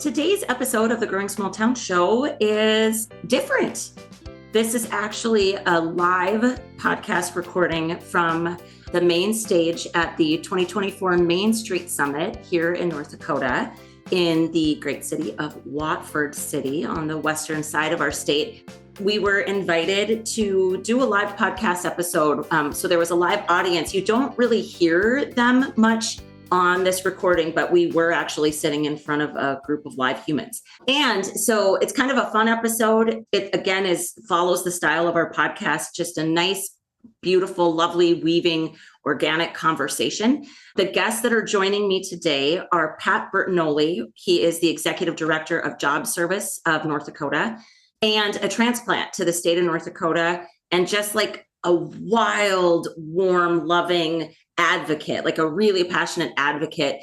Today's episode of the Growing Small Town Show is different. This is actually a live podcast recording from the main stage at the 2024 Main Street Summit here in North Dakota in the great city of Watford City on the western side of our state. We were invited to do a live podcast episode. So there was a live audience. You don't really hear them much on this recording, but we were actually sitting in front of a group of live humans. And so it's kind of a fun episode. It again follows the style of our podcast, just a nice, beautiful, lovely, weaving, organic conversation. The guests that are joining me today are Pat Bertagnolli. He is the Executive Director of Job Service of North Dakota and a transplant to the state of North Dakota, and just like a wild, warm, loving advocate, like a really passionate advocate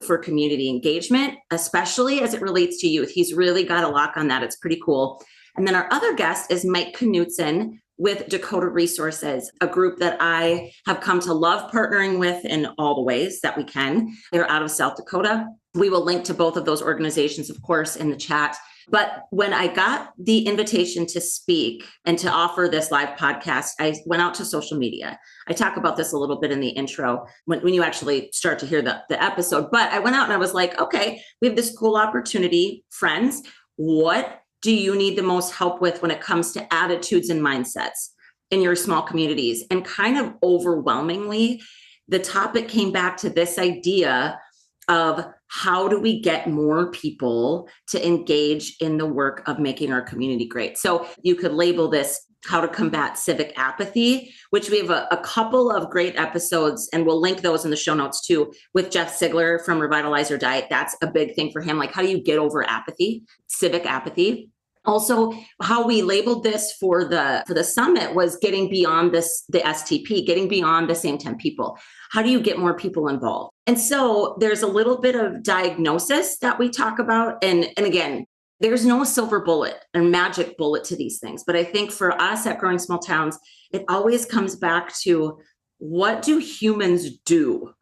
for community engagement, especially as it relates to youth. He's really got a lock on that. It's pretty cool. And then our other guest is Mike Knutson with Dakota Resources, a group that I have come to love partnering with in all the ways that we can. They're out of South Dakota. We will link to both of those organizations, of course, in the chat. But when I got the invitation to speak and to offer this live podcast, I went out to social media. I talk about this a little bit in the intro when you actually start to hear the episode. But I went out and I was like, okay, we have this cool opportunity. Friends, what do you need the most help with when it comes to attitudes and mindsets in your small communities? And kind of overwhelmingly, the topic came back to this idea of how do we get more people to engage in the work of making our community great? So you could label this how to combat civic apathy, which we have a couple of great episodes, and we'll link those in the show notes too, with Jeff Sigler from Revitalize Your Diet. That's a big thing for him. Like, how do you get over apathy, civic apathy? Also, how we labeled this for the summit was getting beyond the STP, getting beyond the same 10 people. How do you get more people involved? And so there's a little bit of diagnosis that we talk about. And again, there's no silver bullet and magic bullet to these things. But I think for us at Growing Small Towns, it always comes back to, what do humans do?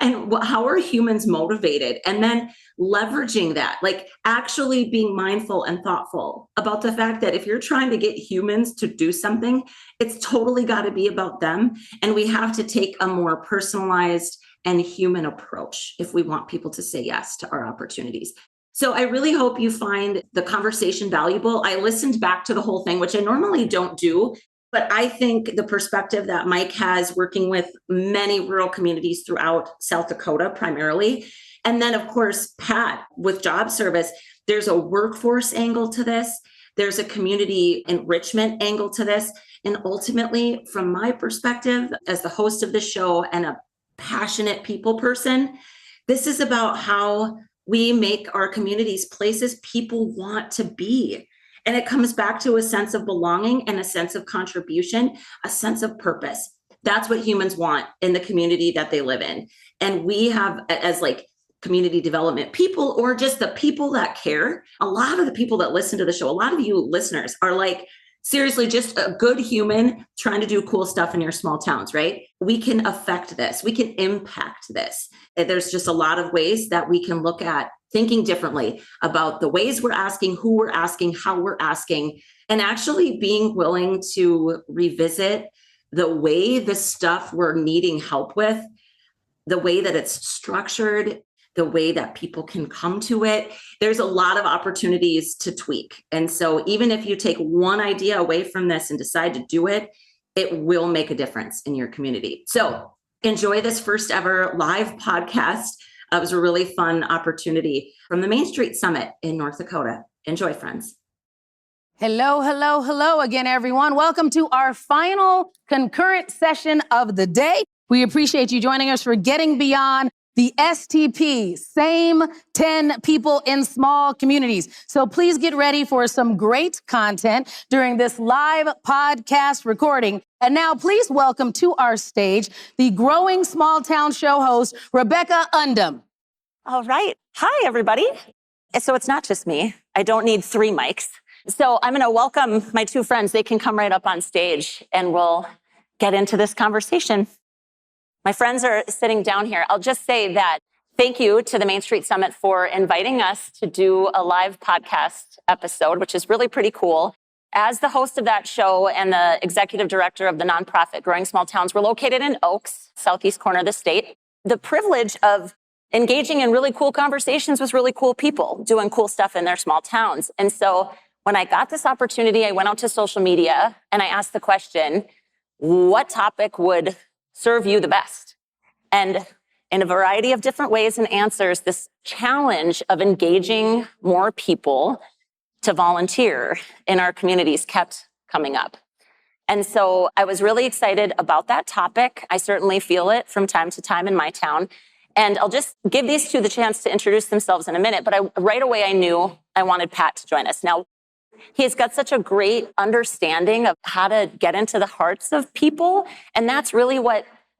And how are humans motivated? And then leveraging that, like actually being mindful and thoughtful about the fact that if you're trying to get humans to do something, it's totally got to be about them. And we have to take a more personalized and human approach if we want people to say yes to our opportunities. So I really hope you find the conversation valuable. I listened back to the whole thing, which I normally don't do. But I think the perspective that Mike has working with many rural communities throughout South Dakota primarily, and then of course, Pat with Job Service, there's a workforce angle to this. There's a community enrichment angle to this. And ultimately, from my perspective, as the host of the show and a passionate people person, this is about how we make our communities places people want to be. And it comes back to a sense of belonging and a sense of contribution, a sense of purpose. That's what humans want in the community that they live in. And we have, as like community development people, or just the people that care, a lot of the people that listen to the show, a lot of you listeners are like, seriously, just a good human trying to do cool stuff in your small towns, right? We can affect this. We can impact this. There's just a lot of ways that we can look at thinking differently about the ways we're asking, who we're asking, how we're asking, and actually being willing to revisit the way the stuff we're needing help with, the way that it's structured, the way that people can come to it. There's a lot of opportunities to tweak. And so even if you take one idea away from this and decide to do it, it will make a difference in your community. So enjoy this first ever live podcast. It was a really fun opportunity from the Main Street Summit in North Dakota. Enjoy, friends. Hello, hello, hello again, everyone. Welcome to our final concurrent session of the day. We appreciate you joining us for Getting Beyond the STP, same 10 people in small communities. So please get ready for some great content during this live podcast recording. And now please welcome to our stage the Growing Small Town Show host, Rebecca Undum. All right. Hi, everybody. So it's not just me. I don't need 3 mics. So I'm going to welcome my 2 friends. They can come right up on stage and we'll get into this conversation. My friends are sitting down here. I'll just say that Thank you to the Main Street Summit for inviting us to do a live podcast episode, which is really pretty cool. As the host of that show and the executive director of the nonprofit Growing Small Towns, we're located in Oaks, southeast corner of the state. The privilege of engaging in really cool conversations with really cool people doing cool stuff in their small towns. And so when I got this opportunity, I went out to social media and I asked the question, what topic would serve you the best? And in a variety of different ways and answers, this challenge of engaging more people to volunteer in our communities kept coming up. And so I was really excited about that topic. I certainly feel it from time to time in my town. And I'll just give these two the chance to introduce themselves in a minute. But right away, I knew I wanted Pat to join us. Now, he's got such a great understanding of how to get into the hearts of people. And that's really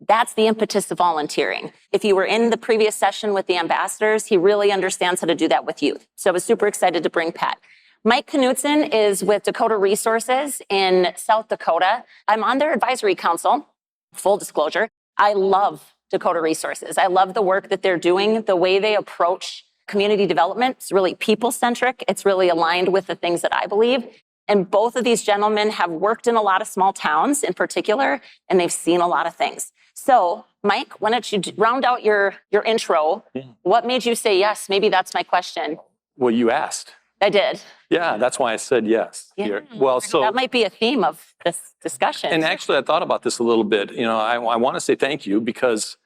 that's the impetus of volunteering. If you were in the previous session with the ambassadors, he really understands how to do that with youth. So I was super excited to bring Pat. Mike Knutson is with Dakota Resources in South Dakota. I'm on their advisory council, full disclosure. I love Dakota Resources. I love the work that they're doing, the way they approach community development. It's really people-centric. It's really aligned with the things that I believe. And both of these gentlemen have worked in a lot of small towns in particular, and they've seen a lot of things. So, Mike, why don't you round out your intro? Yeah. What made you say yes? Maybe that's my question. Well, you asked. I did. Yeah, that's why I said yes. Yeah. Here. Well, so that might be a theme of this discussion. And actually, I thought about this a little bit. You know, I want to say thank you because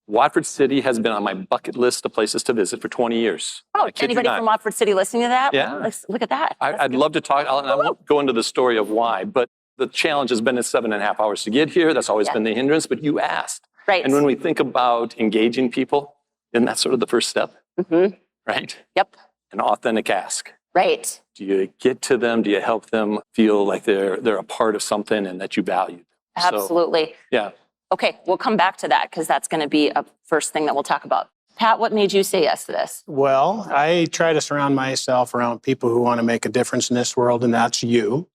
Watford City has been on my bucket list of places to visit for 20 years. Oh, anybody from Watford City listening to that? Yeah. Well, look at that. I'd love to talk, and I won't go into the story of why, but the challenge has been it's 7.5 hours to get here. That's always been the hindrance, but you asked. Right. And when we think about engaging people, isn't that sort of the first step? Mm-hmm. Right? Yep. An authentic ask. Right. Do you get to them? Do you help them feel like they're a part of something and that you value them? Absolutely. So, yeah. Okay, we'll come back to that because that's going to be a first thing that we'll talk about. Pat, what made you say yes to this? Well, I try to surround myself around people who want to make a difference in this world, and that's you.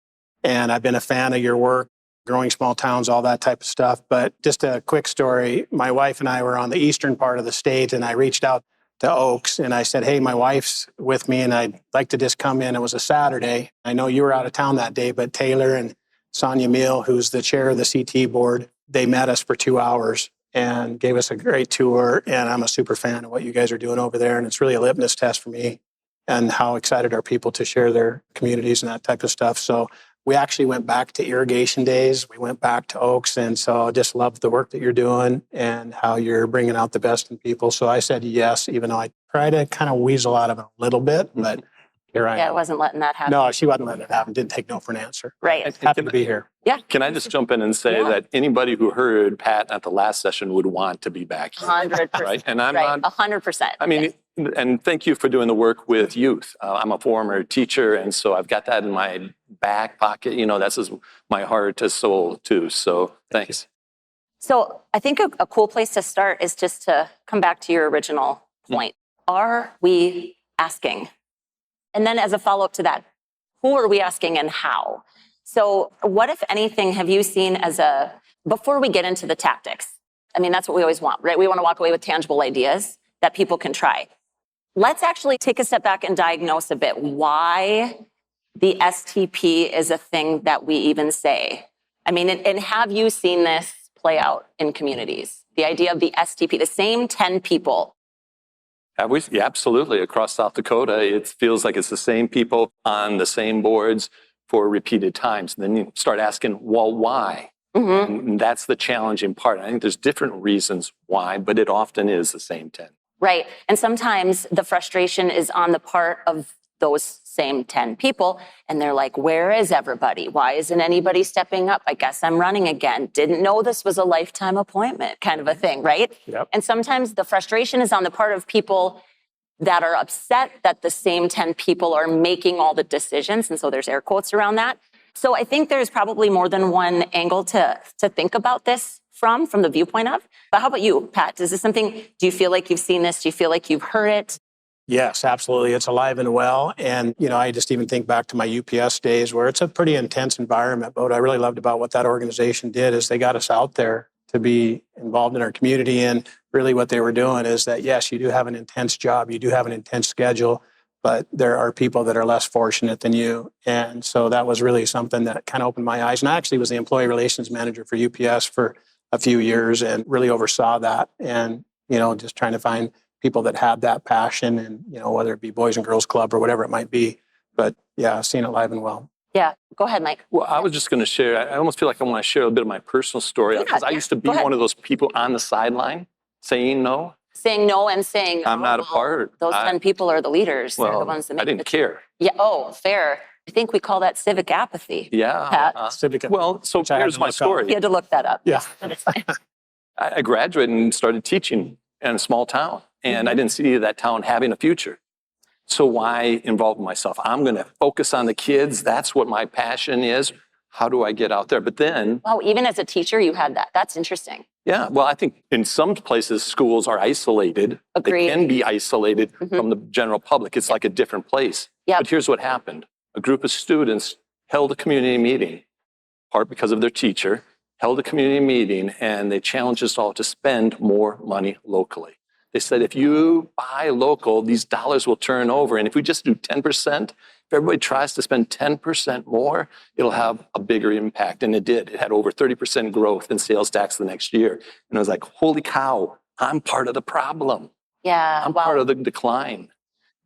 And I've been a fan of your work, growing small towns, all that type of stuff. But just a quick story. My wife and I were on the eastern part of the state, and I reached out to Oaks, and I said, hey, my wife's with me, and I'd like to just come in. It was a Saturday. I know you were out of town that day, but Taylor and Sonia Meal, who's the chair of the CT board, they met us for 2 hours and gave us a great tour. And I'm a super fan of what you guys are doing over there. And it's really a litmus test for me and how excited are people to share their communities and that type of stuff. So we actually went back to irrigation days. We went back to Oaks. And so I just love the work that you're doing and how you're bringing out the best in people. So I said yes, even though I tried to kind of weasel out of it a little bit, but here I am. Yeah, I wasn't letting that happen. No, she wasn't letting it happen. Didn't take no for an answer. Right. Happy to be here. Yeah. Can I just jump in and say that anybody who heard Pat at the last session would want to be back here? 100%. Right? And I'm right. not. 100%. I mean, and thank you for doing the work with youth. I'm a former teacher, and so I've got that in my back pocket. You know, that's my heart and soul too. So thanks. So I think a cool place to start is just to come back to your original point. Are we asking? And then as a follow-up to that, who are we asking and how? So what, if anything, have you seen before we get into the tactics? I mean, that's what we always want, right? We want to walk away with tangible ideas that people can try. Let's actually take a step back and diagnose a bit why the STP is a thing that we even say. I mean, and have you seen this play out in communities? The idea of the STP, the same 10 people. Yeah, absolutely. Across South Dakota, it feels like it's the same people on the same boards for repeated times. And then you start asking, well, why? Mm-hmm. And that's the challenging part. I think there's different reasons why, but it often is the same 10. Right. And sometimes the frustration is on the part of those same 10 people. And they're like, where is everybody? Why isn't anybody stepping up? I guess I'm running again. Didn't know this was a lifetime appointment kind of a thing, right? Yep. And sometimes the frustration is on the part of people that are upset that the same 10 people are making all the decisions. And so there's air quotes around that. So I think there's probably more than one angle to think about this from the viewpoint of. But how about you, Pat? Is this something, do you feel like you've seen this? Do you feel like you've heard it? Yes, absolutely. It's alive and well. And, you know, I just even think back to my UPS days where it's a pretty intense environment. But what I really loved about what that organization did is they got us out there to be involved in our community. And really what they were doing is that, yes, you do have an intense job, you do have an intense schedule, but there are people that are less fortunate than you. And so that was really something that kind of opened my eyes. And I actually was the employee relations manager for UPS for a few years and really oversaw that. And, just trying to find people that had that passion and, whether it be Boys and Girls Club or whatever it might be. But yeah, I've seen it live and well. Yeah. Go ahead, Mike. Well, I was just going to share, I almost feel like I want to share a bit of my personal story because I used to be one of those people on the sideline saying no. Saying no and saying, I'm not a part. Those 10 people are the leaders. Well, They're the ones that make I didn't care. Yeah. Oh, fair. I think we call that civic apathy. Yeah. Pat. Civic. Well, so here's my story. You had to look that up. Yeah. That's fine. I graduated and started teaching in a small town, and I didn't see that town having a future. So why involve myself? I'm going to focus on the kids. That's what my passion is. How do I get out there? But then... Oh, even as a teacher, you had that. That's interesting. Yeah. Well, I think in some places, schools are isolated. Agreed. They can be isolated from the general public. It's like a different place. Yep. But here's what happened. A group of students held a community meeting, part because of their teacher, held a community meeting, and they challenged us all to spend more money locally. They said, if you buy local, these dollars will turn over. And if we just do 10%, if everybody tries to spend 10% more, it'll have a bigger impact. And it did. It had over 30% growth in sales tax the next year. And I was like, holy cow, I'm part of the problem. Yeah. I'm part of the decline.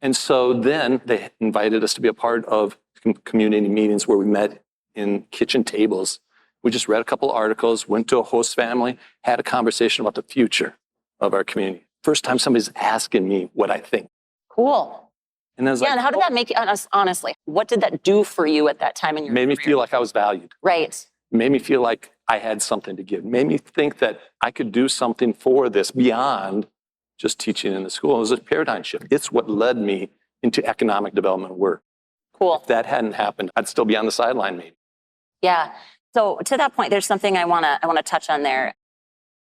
And so then they invited us to be a part of community meetings where we met in kitchen tables. We just read a couple of articles, went to a host family, had a conversation about the future of our community. First time somebody's asking me what I think. Cool. And I was and how did that make you, honestly, what did that do for you at that time in your career? Made me career? feel like I was valued. Right. Made me feel like I had something to give. Made me think that I could do something for this beyond just teaching in the school. It was a paradigm shift. It's what led me into economic development work. Cool. If that hadn't happened, I'd still be on the sideline maybe. Yeah. So to that point, there's something I want to touch on there.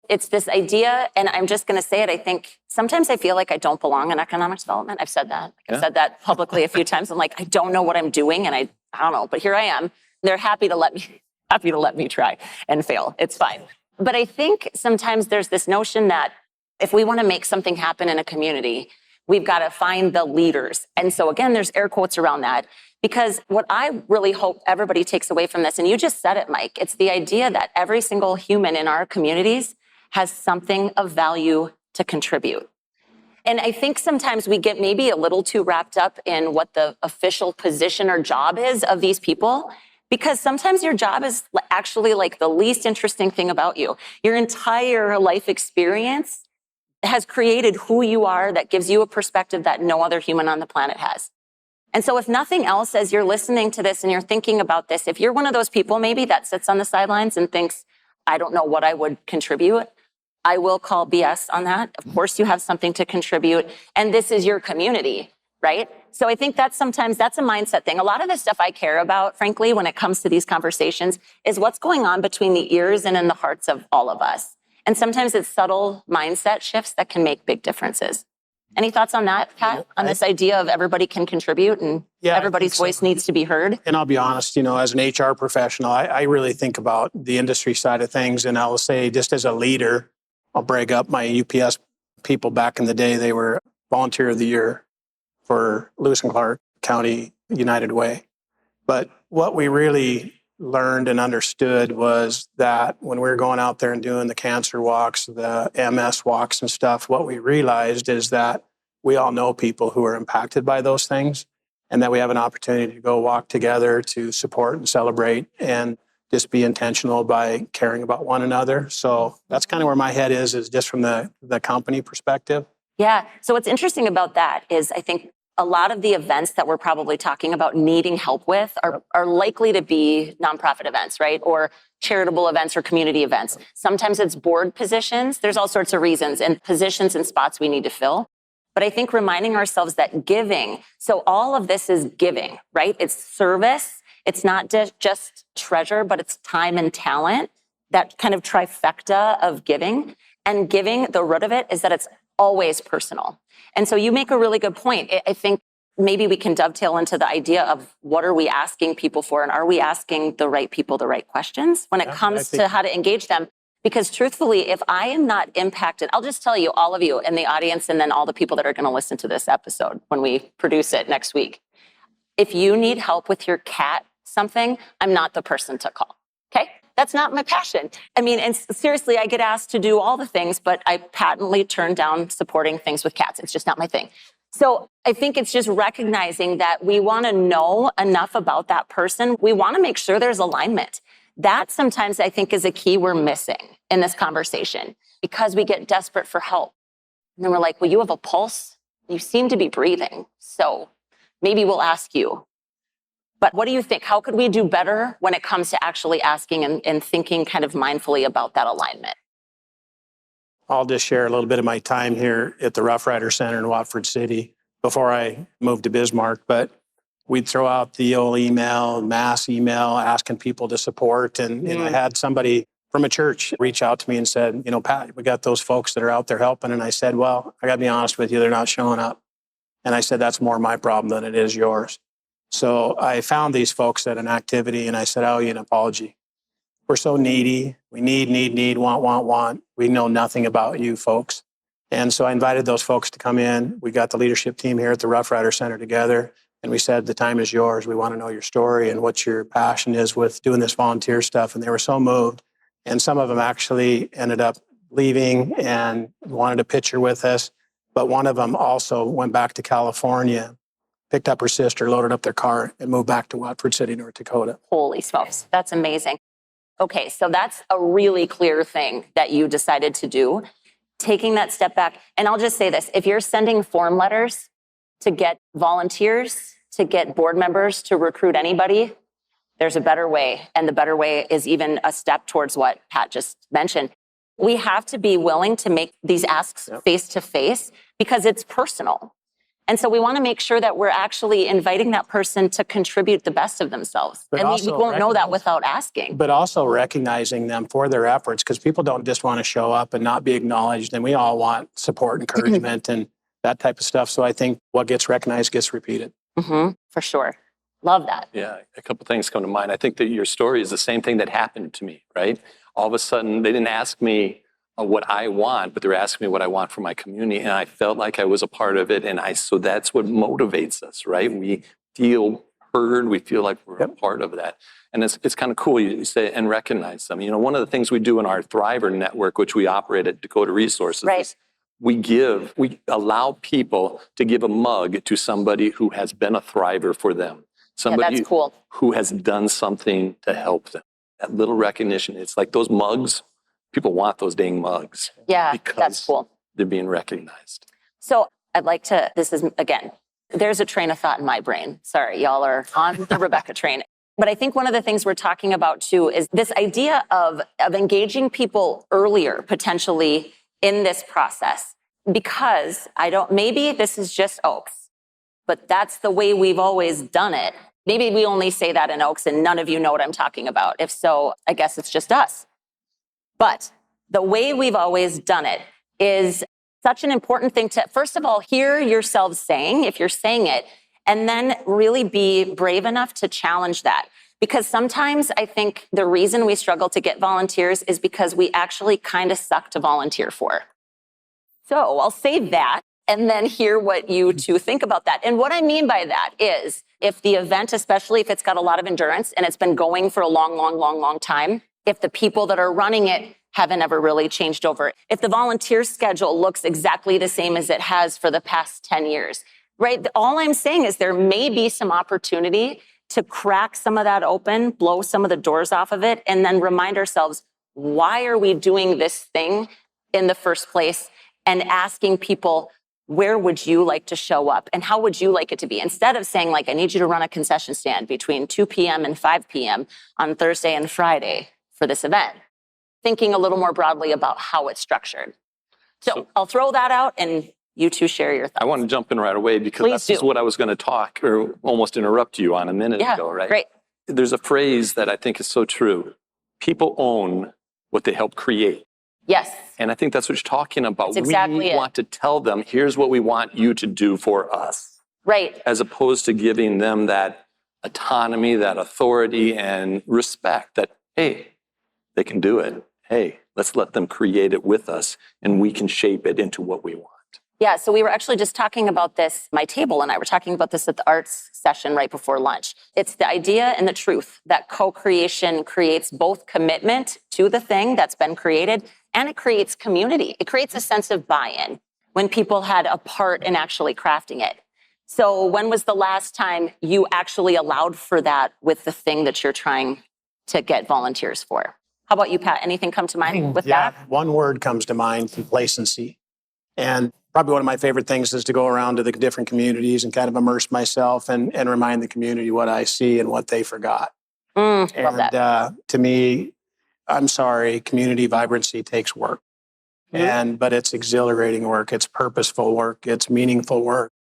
It's this idea, and I'm just going to say it, I think sometimes I feel like I don't belong in economic development. I've said that. I've said that publicly a few times. I'm like, I don't know what I'm doing, and I don't know, but here I am. They're happy to let me try and fail. It's fine. But I think sometimes there's this notion that if we want to make something happen in a community, we've got to find the leaders. And so again, there's air quotes around that. Because what I really hope everybody takes away from this, and you just said it, Mike, it's the idea that every single human in our communities has something of value to contribute. And I think sometimes we get maybe a little too wrapped up in what the official position or job is of these people, because sometimes your job is actually like the least interesting thing about you. Your entire life experience has created who you are that gives you a perspective that no other human on the planet has. And so if nothing else, as you're listening to this and you're thinking about this, if you're one of those people maybe that sits on the sidelines and thinks, I don't know what I would contribute, I will call BS on that. Of course, you have something to contribute, and this is your community, right? So I think that's a mindset thing. A lot of the stuff I care about, frankly, when it comes to these conversations, is what's going on between the ears and in the hearts of all of us. And sometimes it's subtle mindset shifts that can make big differences. Any thoughts on that, Pat? On this idea of everybody can contribute and everybody's voice needs to be heard? And I'll be honest, as an HR professional, I really think about the industry side of things. And I'll say, just as a leader, I'll brag up my UPS people back in the day. They were Volunteer of the Year for Lewis and Clark County United Way. But what we really learned and understood was that when we were going out there and doing the cancer walks, the MS walks and stuff, what we realized is that we all know people who are impacted by those things, and that we have an opportunity to go walk together to support and celebrate and just be intentional by caring about one another. So that's kind of where my head is just from the company perspective. Yeah. So what's interesting about that is I think a lot of the events that we're probably talking about needing help with are likely to be nonprofit events, right? Or charitable events or community events. Sometimes it's board positions. There's all sorts of reasons and positions and spots we need to fill. But I think reminding ourselves that giving, so all of this is giving, right? It's service. It's not just treasure, but it's time and talent, that kind of trifecta of giving. And giving, the root of it is that it's always personal. And so you make a really good point. I think maybe we can dovetail into the idea of what are we asking people for, and are we asking the right people the right questions when it comes to how to engage them? Because truthfully, if I am not impacted, I'll just tell you, all of you in the audience, and then all the people that are going to listen to this episode when we produce it next week. If you need help with your cat something, I'm not the person to call. Okay? That's not my passion. I mean, and seriously, I get asked to do all the things, but I patently turn down supporting things with cats. It's just not my thing. So I think it's just recognizing that we want to know enough about that person. We want to make sure there's alignment. That sometimes I think is a key we're missing in this conversation because we get desperate for help. And then we're like, well, you have a pulse. You seem to be breathing. So maybe we'll ask you. But what do you think? How could we do better when it comes to actually asking and thinking kind of mindfully about that alignment? I'll just share a little bit of my time here at the Rough Rider Center in Watford City before I moved to Bismarck. But we'd throw out the old mass email, asking people to support. And I had somebody from a church reach out to me and said, Pat, we got those folks that are out there helping. And I said, well, I got to be honest with you, they're not showing up. And I said, that's more my problem than it is yours. So I found these folks at an activity and I said, I owe you an apology. We're so needy. We need, want. We know nothing about you folks. And so I invited those folks to come in. We got the leadership team here at the Rough Rider Center together. And we said, the time is yours. We want to know your story and what your passion is with doing this volunteer stuff. And they were so moved. And some of them actually ended up leaving and wanted a picture with us. But one of them also went back to California, picked up her sister, loaded up their car, and moved back to Watford City, North Dakota. Holy smokes. That's amazing. Okay, so that's a really clear thing that you decided to do, taking that step back. And I'll just say this, if you're sending form letters to get volunteers, to get board members, to recruit anybody, there's a better way. And the better way is even a step towards what Pat just mentioned. We have to be willing to make these asks face to face because it's personal. And so we want to make sure that we're actually inviting that person to contribute the best of themselves. But and we won't know that without asking. But also recognizing them for their efforts, because people don't just want to show up and not be acknowledged. And we all want support, encouragement, and that type of stuff. So I think what gets recognized gets repeated. For sure. Love that. Yeah, a couple things come to mind. I think that your story is the same thing that happened to me, right? All of a sudden, they didn't ask me what I want, but they're asking me what I want for my community. And I felt like I was a part of it. And so that's what motivates us, right? We feel heard. We feel like we're a part of that. And it's kind of cool you say and recognize them. One of the things we do in our Thriver network, which we operate at Dakota Resources, is we allow people to give a mug to somebody who has been a thriver for them. Somebody that's cool. Who has done something to help them. That little recognition. It's like those mugs. People want those dang mugs. Yeah, because that's cool. They're being recognized. So I'd like to, there's a train of thought in my brain. Sorry, y'all are on the Rebecca train. But I think one of the things we're talking about too is this idea of engaging people earlier, potentially in this process. Because maybe this is just Oaks, but that's the way we've always done it. Maybe we only say that in Oaks and none of you know what I'm talking about. If so, I guess it's just us. But the way we've always done it is such an important thing to, first of all, hear yourselves saying, if you're saying it, and then really be brave enough to challenge that. Because sometimes I think the reason we struggle to get volunteers is because we actually kind of suck to volunteer for. So I'll say that and then hear what you two think about that. And what I mean by that is if the event, especially if it's got a lot of endurance and it's been going for a long time, if the people that are running it haven't ever really changed over, if the volunteer schedule looks exactly the same as it has for the past 10 years, right? All I'm saying is there may be some opportunity to crack some of that open, blow some of the doors off of it, and then remind ourselves, why are we doing this thing in the first place? And asking people, where would you like to show up? And how would you like it to be? Instead of saying, I need you to run a concession stand between 2 p.m. and 5 p.m. on Thursday and Friday for this event. Thinking a little more broadly about how it's structured. So I'll throw that out and you two share your thoughts. I want to jump in right away because that's just what I was going to talk or almost interrupt you on a minute ago, right? Great. There's a phrase that I think is so true. People own what they help create. Yes. And I think that's what you're talking about. That's exactly we want to tell them, here's what we want you to do for us. Right. As opposed to giving them that autonomy, that authority and respect that, hey, they can do it. Hey, Let's let them create it with us, and we can shape it into what we want. Yeah, so we were actually just talking about this, my table and I were talking about this at the arts session right before lunch. It's the idea and the truth that co-creation creates both commitment to the thing that's been created, and it creates community. It creates a sense of buy-in when people had a part in actually crafting it. So when was the last time you actually allowed for that with the thing that you're trying to get volunteers for? How about you, Pat? Anything come to mind with that? One word comes to mind: complacency. And probably one of my favorite things is to go around to the different communities and kind of immerse myself and remind the community what I see and what they forgot. Love that. To me, I'm sorry, community vibrancy takes work. But it's exhilarating work, it's purposeful work, it's meaningful work.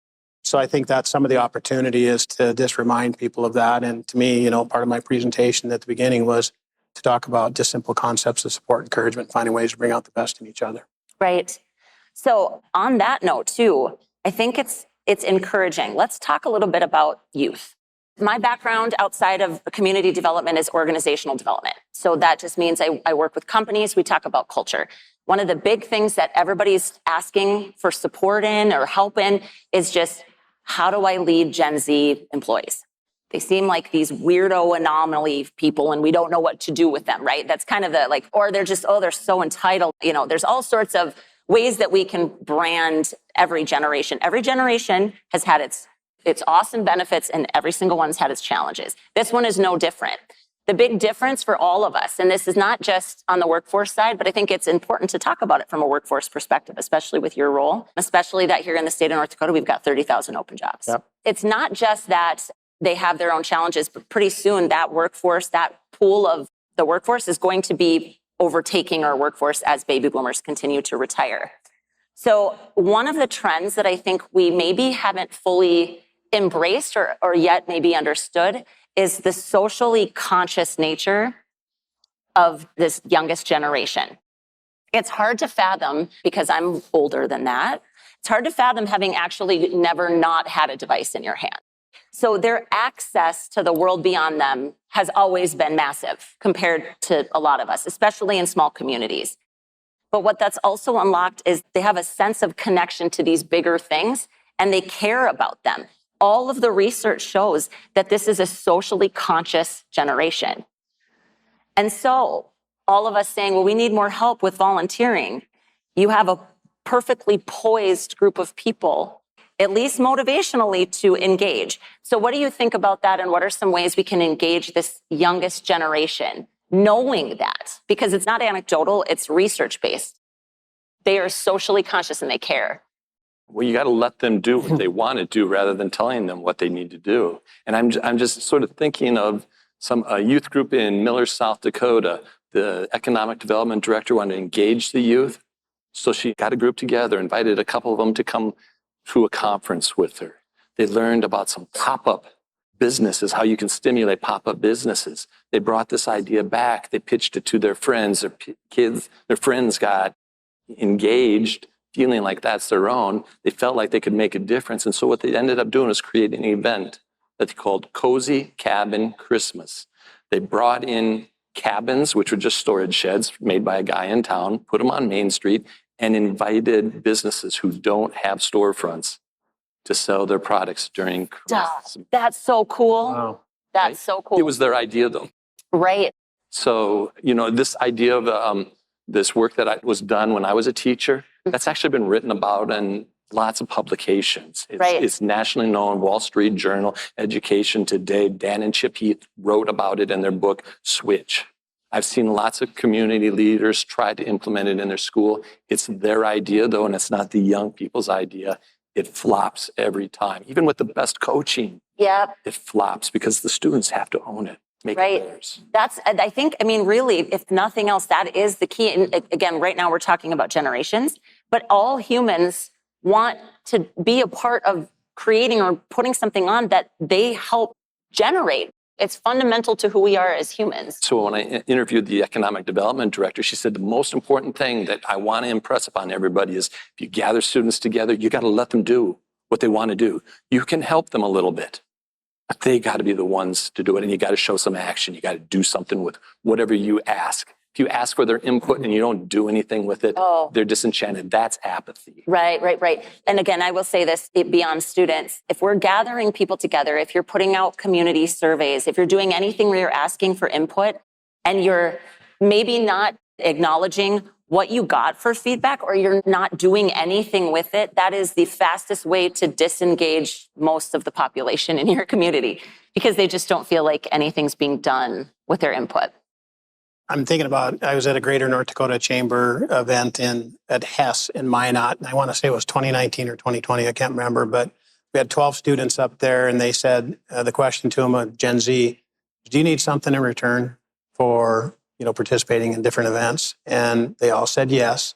So I think that's some of the opportunity, is to just remind people of that. And to me, part of my presentation at the beginning was to talk about just simple concepts of support, encouragement, finding ways to bring out the best in each other. Right. So on that note too, I think it's encouraging. Let's talk a little bit about youth. My background outside of community development is organizational development. So that just means I work with companies. We talk about culture. One of the big things that everybody's asking for support in or help in is just, how do I lead Gen Z employees? They seem like these weirdo anomaly people and we don't know what to do with them, right? That's kind of or they're just, they're so entitled. There's all sorts of ways that we can brand every generation. Every generation has had its awesome benefits, and every single one's had its challenges. This one is no different. The big difference for all of us, and this is not just on the workforce side, but I think it's important to talk about it from a workforce perspective, especially with your role, especially that here in the state of North Dakota, we've got 30,000 open jobs. Yep. It's not just that they have their own challenges, but pretty soon that workforce, that pool of the workforce is going to be overtaking our workforce as baby boomers continue to retire. So one of the trends that I think we maybe haven't fully embraced or yet maybe understood is the socially conscious nature of this youngest generation. It's hard to fathom, because I'm older than that, it's hard to fathom having actually never not had a device in your hand. So their access to the world beyond them has always been massive compared to a lot of us, especially in small communities. But what that's also unlocked is they have a sense of connection to these bigger things, and they care about them. All of the research shows that this is a socially conscious generation. And so all of us saying, well, we need more help with volunteering. You have a perfectly poised group of people, at least motivationally, to engage. So what do you think about that? And what are some ways we can engage this youngest generation, knowing that? Because it's not anecdotal, it's research-based. They are socially conscious and they care. Well, you got to let them do what they want to do rather than telling them what they need to do. And I'm just sort of thinking of a youth group in Miller, South Dakota. The economic development director wanted to engage the youth. So she got a group together, invited a couple of them to come to a conference with her. They learned about some pop-up businesses, how you can stimulate pop-up businesses. They brought this idea back. They pitched it to their friends. Their friends got engaged, feeling like that's their own. They felt like they could make a difference. And so what they ended up doing is creating an event that they called Cozy Cabin Christmas. They brought in cabins, which were just storage sheds made by a guy in town, put them on Main Street, and invited businesses who don't have storefronts to sell their products during Christmas. That's so cool. Wow. That's so cool. It was their idea, though. Right. So, this idea of this work that was done when I was a teacher, that's actually been written about in lots of publications. It's nationally known. Wall Street Journal, Education Today, Dan and Chip Heath wrote about it in their book, Switch. I've seen lots of community leaders try to implement it in their school. It's their idea, though, and it's not the young people's idea. It flops every time. Even with the best coaching, it flops because the students have to own it. Make it theirs. I think, really, if nothing else, that is the key. And again, right now we're talking about generations, but all humans want to be a part of creating or putting something on that they help generate. It's fundamental to who we are as humans. So when I interviewed the economic development director, she said the most important thing that I want to impress upon everybody is if you gather students together, you got to let them do what they want to do. You can help them a little bit. They got to be the ones to do it, and you got to show some action. You got to do something with whatever you ask. If you ask for their input and you don't do anything with it, they're disenchanted. That's apathy. Right. And again, I will say this beyond students. If we're gathering people together, if you're putting out community surveys, if you're doing anything where you're asking for input and you're maybe not acknowledging what you got for feedback or you're not doing anything with it, that is the fastest way to disengage most of the population in your community because they just don't feel like anything's being done with their input. I'm thinking about, I was at a Greater North Dakota Chamber event at Hess in Minot, and I want to say it was 2019 or 2020, I can't remember, but we had 12 students up there, and they said, the question to them, Gen Z, do you need something in return for, participating in different events? And they all said yes,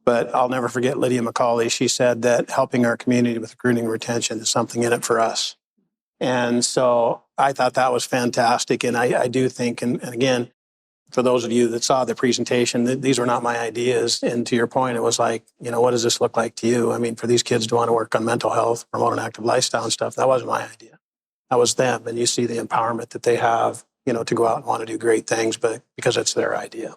but I'll never forget Lydia McCauley. She said that helping our community with recruiting and retention is something in it for us. And so I thought that was fantastic, and I do think, and again, for those of you that saw the presentation, these were not my ideas. And to your point, it was like, what does this look like to you? I mean, for these kids to want to work on mental health, promote an active lifestyle and stuff, that wasn't my idea. That was them. And you see the empowerment that they have, to go out and want to do great things, but because it's their idea.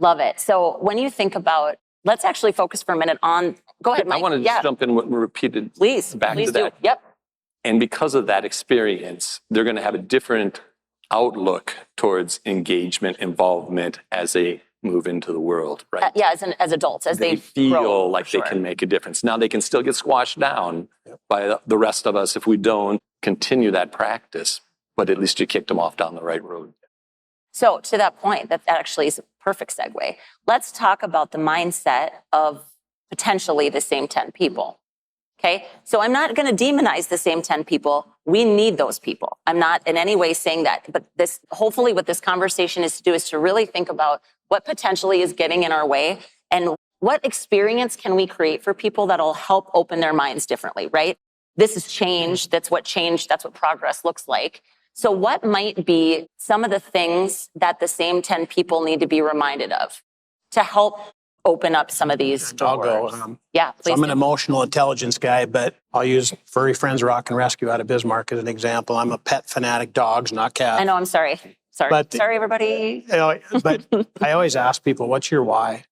Love it. So when you think about, let's actually focus for a minute on, go ahead, Mike. I want to jump in with repeated please to do. that. Yep. And because of that experience, they're going to have a different outlook towards engagement, involvement as they move into the world, right? As adults, as they feel grow, like they can make a difference. Now they can still get squashed down by the rest of us if we don't continue that practice, but at least you kicked them off down the right road. So to that point, that actually is a perfect segue. Let's talk about the mindset of potentially the same 10 people. Okay, so I'm not going to demonize the same 10 people. We need those people. I'm not in any way saying that, but this, hopefully what this conversation is to do is to really think about what potentially is getting in our way and what experience can we create for people that'll help open their minds differently, right? This is change. That's what progress looks like. So what might be some of the things that the same 10 people need to be reminded of to help open up some of these doors? I'll go. Yeah, please. So I'm an emotional intelligence guy, but I'll use Furry Friends Rock and Rescue out of Bismarck as an example. I'm a pet fanatic, dogs, not cats. I know, I'm sorry. Sorry, everybody. But I always ask people, what's your why?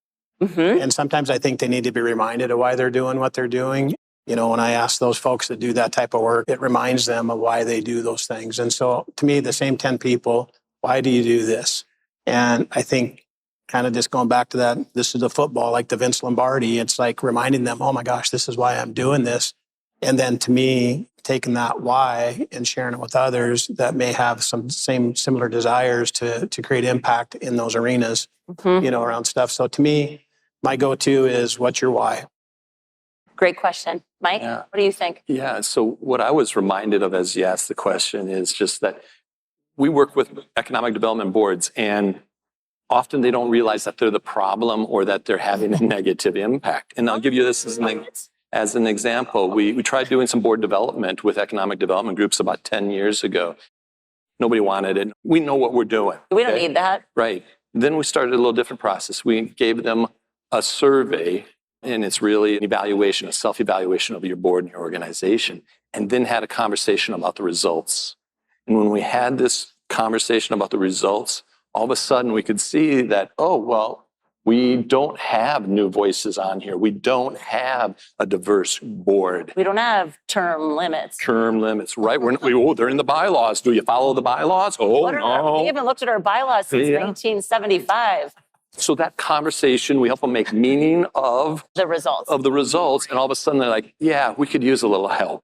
Mm-hmm. And sometimes I think they need to be reminded of why they're doing what they're doing. When I ask those folks that do that type of work, it reminds them of why they do those things. And so to me, the same 10 people, why do you do this? And I think kind of just going back to that, this is the football, like the Vince Lombardi. It's like reminding them, oh my gosh, this is why I'm doing this. And then to me, taking that why and sharing it with others that may have some similar desires to create impact in those arenas, around stuff. So to me, my go-to is, what's your why? Great question. Mike, What do you think? Yeah, so what I was reminded of as you asked the question is just that we work with economic development boards, and often they don't realize that they're the problem or that they're having a negative impact. And I'll give you this as an example. We tried doing some board development with economic development groups about 10 years ago. Nobody wanted it. We know what we're doing. We don't need that. Right. Then we started a little different process. We gave them a survey, and it's really an evaluation, a self-evaluation of your board and your organization, and then had a conversation about the results. And when we had this conversation about the results, all of a sudden we could see that, we don't have new voices on here. We don't have a diverse board. We don't have term limits. Right? They're in the bylaws. Do you follow the bylaws? No. We haven't looked at our bylaws since 1975. So that conversation, we help them make meaning of the results. And all of a sudden they're like, yeah, we could use a little help.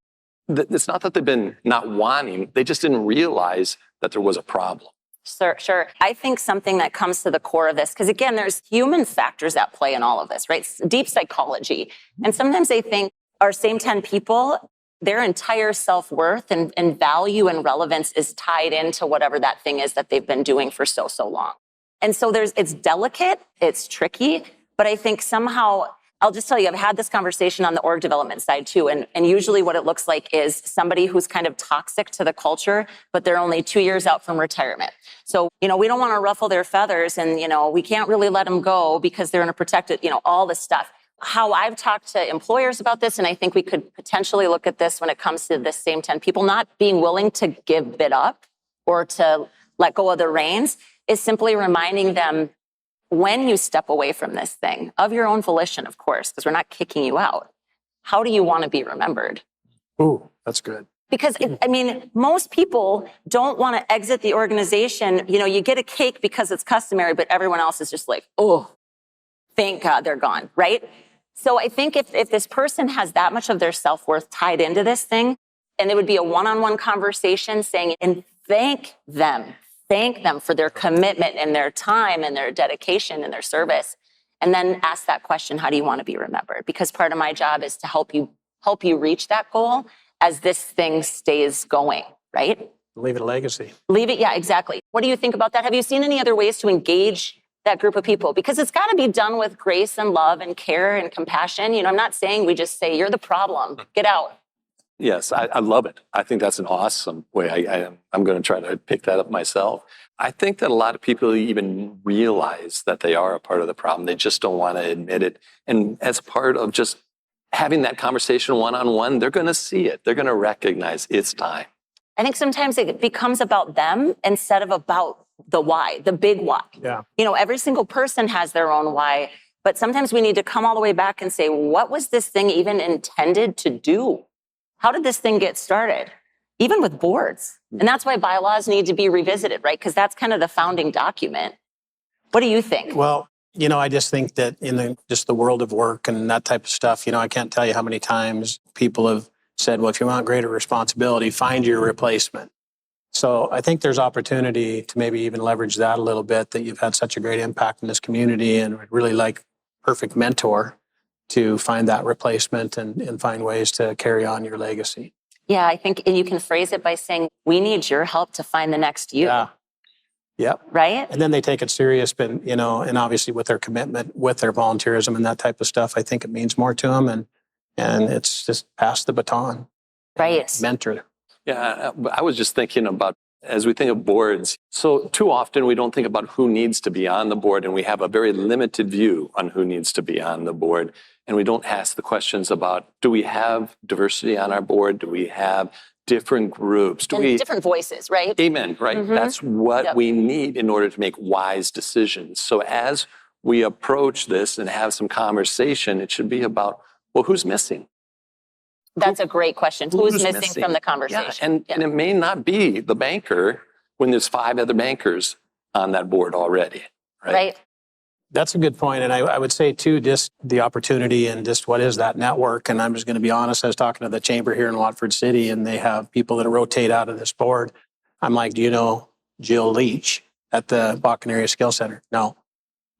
It's not that they've been not wanting, they just didn't realize that there was a problem. Sure. I think something that comes to the core of this, because again, there's human factors at play in all of this, right? It's deep psychology. And sometimes they think our same 10 people, their entire self-worth and value and relevance is tied into whatever that thing is that they've been doing for so long. And so it's delicate, it's tricky, but I think somehow, I'll just tell you, I've had this conversation on the org development side too. And usually what it looks like is somebody who's kind of toxic to the culture, but they're only 2 years out from retirement. So, we don't want to ruffle their feathers and, we can't really let them go because they're in a protected, all this stuff. How I've talked to employers about this, and I think we could potentially look at this when it comes to the same 10 people, not being willing to give it up or to let go of the reins, is simply reminding them when you step away from this thing, of your own volition, of course, because we're not kicking you out, how do you want to be remembered? Ooh, that's good. Because, most people don't want to exit the organization. You get a cake because it's customary, but everyone else is just like, oh, thank God they're gone, right? So I think if this person has that much of their self-worth tied into this thing, and it would be a one-on-one conversation saying, and thank them for their commitment and their time and their dedication and their service. And then ask that question, how do you want to be remembered? Because part of my job is to help you reach that goal as this thing stays going, right? Leave it a legacy. Leave it, yeah, exactly. What do you think about that? Have you seen any other ways to engage that group of people? Because it's got to be done with grace and love and care and compassion. I'm not saying we just say, you're the problem, get out. Yes, I love it. I think that's an awesome way. I'm going to try to pick that up myself. I think that a lot of people even realize that they are a part of the problem. They just don't want to admit it. And as part of just having that conversation one-on-one, they're going to see it. They're going to recognize it's time. I think sometimes it becomes about them instead of about the why, the big why. Yeah. Every single person has their own why, but sometimes we need to come all the way back and say, what was this thing even intended to do? How did this thing get started? Even with boards. And that's why bylaws need to be revisited, right? Because that's kind of the founding document. What do you think? Well, I just think that in the world of work and that type of stuff, I can't tell you how many times people have said, well, if you want greater responsibility, find your replacement. So I think there's opportunity to maybe even leverage that a little bit, that you've had such a great impact in this community and would really like perfect mentor to find that replacement and find ways to carry on your legacy. Yeah, I think you can phrase it by saying, we need your help to find the next you. Yeah. Yep. Right? And then they take it serious, but, and obviously with their commitment, with their volunteerism and that type of stuff, I think it means more to them. And it's just pass the baton. Right. Mentor. Yeah, I was just thinking about, as we think of boards, so too often we don't think about who needs to be on the board, and we have a very limited view on who needs to be on the board. And we don't ask the questions about, do we have diversity on our board? Do we have different groups? Different voices, right? Amen, right? Mm-hmm. That's what we need in order to make wise decisions. So as we approach this and have some conversation, it should be about, well, who's missing? That's a great question. Who's missing from the conversation? And it may not be the banker when there's 5 other bankers on that board already, right? That's a good point. And I would say, too, just the opportunity and just what is that network. And I'm just going to be honest, I was talking to the chamber here in Watford City, and they have people that rotate out of this board. I'm like, do you know Jill Leach at the Bakken Area Skill Center? No.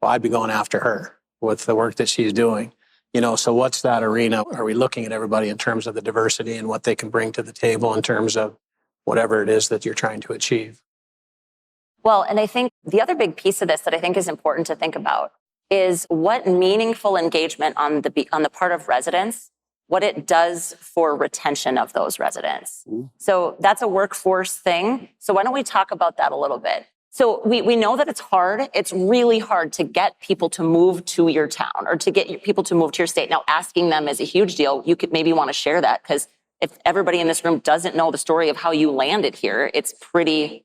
Well, I'd be going after her with the work that she's doing. So what's that arena? Are we looking at everybody in terms of the diversity and what they can bring to the table in terms of whatever it is that you're trying to achieve? Well, and I think the other big piece of this that I think is important to think about is what meaningful engagement on the part of residents, what it does for retention of those residents. So that's a workforce thing. So why don't we talk about that a little bit? So we know that it's hard. It's really hard to get people to move to your town or to get people to move to your state. Now, asking them is a huge deal. You could maybe want to share that, because if everybody in this room doesn't know the story of how you landed here, it's pretty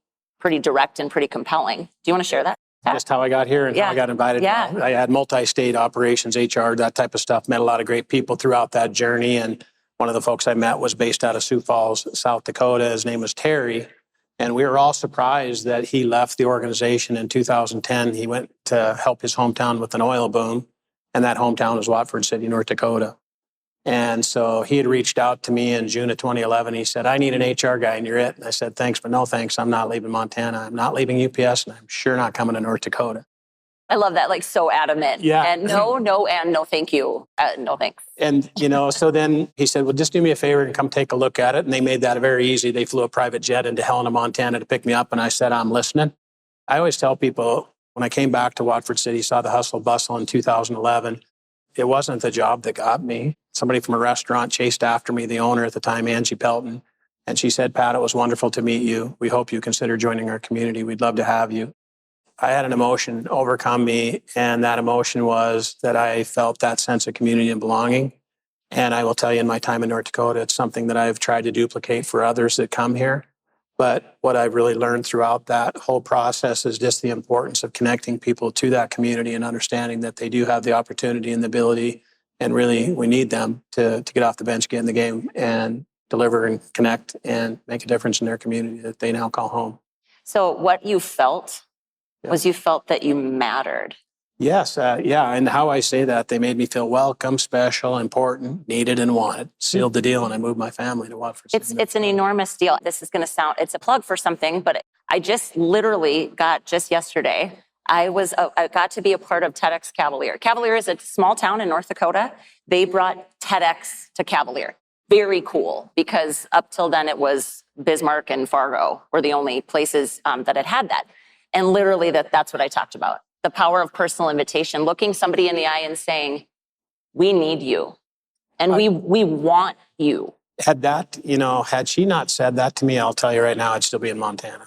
direct and pretty compelling. Do you want to share that? Just how I got here and how I got invited. Yeah. I had multi-state operations, HR, that type of stuff. Met a lot of great people throughout that journey. And one of the folks I met was based out of Sioux Falls, South Dakota. His name was Terry. And we were all surprised that he left the organization in 2010. He went to help his hometown with an oil boom. And that hometown was Watford City, North Dakota. And so he had reached out to me in June of 2011. He said, I need an HR guy and you're it. And I said, thanks, but no thanks. I'm not leaving Montana. I'm not leaving UPS, and I'm sure not coming to North Dakota. I love that, like so adamant. Yeah. And no, thank you. No thanks. And, so then he said, well, just do me a favor and come take a look at it. And they made that very easy. They flew a private jet into Helena, Montana to pick me up. And I said, I'm listening. I always tell people, when I came back to Watford City, saw the hustle bustle in 2011, it wasn't the job that got me. Somebody from a restaurant chased after me, the owner at the time, Angie Pelton. And she said, Pat, it was wonderful to meet you. We hope you consider joining our community. We'd love to have you. I had an emotion overcome me. And that emotion was that I felt that sense of community and belonging. And I will tell you, in my time in North Dakota, it's something that I've tried to duplicate for others that come here. But what I've really learned throughout that whole process is just the importance of connecting people to that community and understanding that they do have the opportunity and the ability, and really we need them to get off the bench, get in the game, and deliver and connect and make a difference in their community that they now call home. So what you felt was you felt that you mattered. Yes, and how I say that, they made me feel welcome, special, important, needed, and wanted. Sealed the deal, and I moved my family to Watford City. It's an enormous deal. This is going to sound, it's a plug for something, but I just literally got just yesterday, I got to be a part of TEDx Cavalier. Cavalier is a small town in North Dakota. They brought TEDx to Cavalier. Very cool, because up till then it was Bismarck and Fargo were the only places that had that. And literally that's what I talked about. The power of personal invitation, looking somebody in the eye and saying, we need you and we want you. Had she not said that to me, I'll tell you right now, I'd still be in Montana.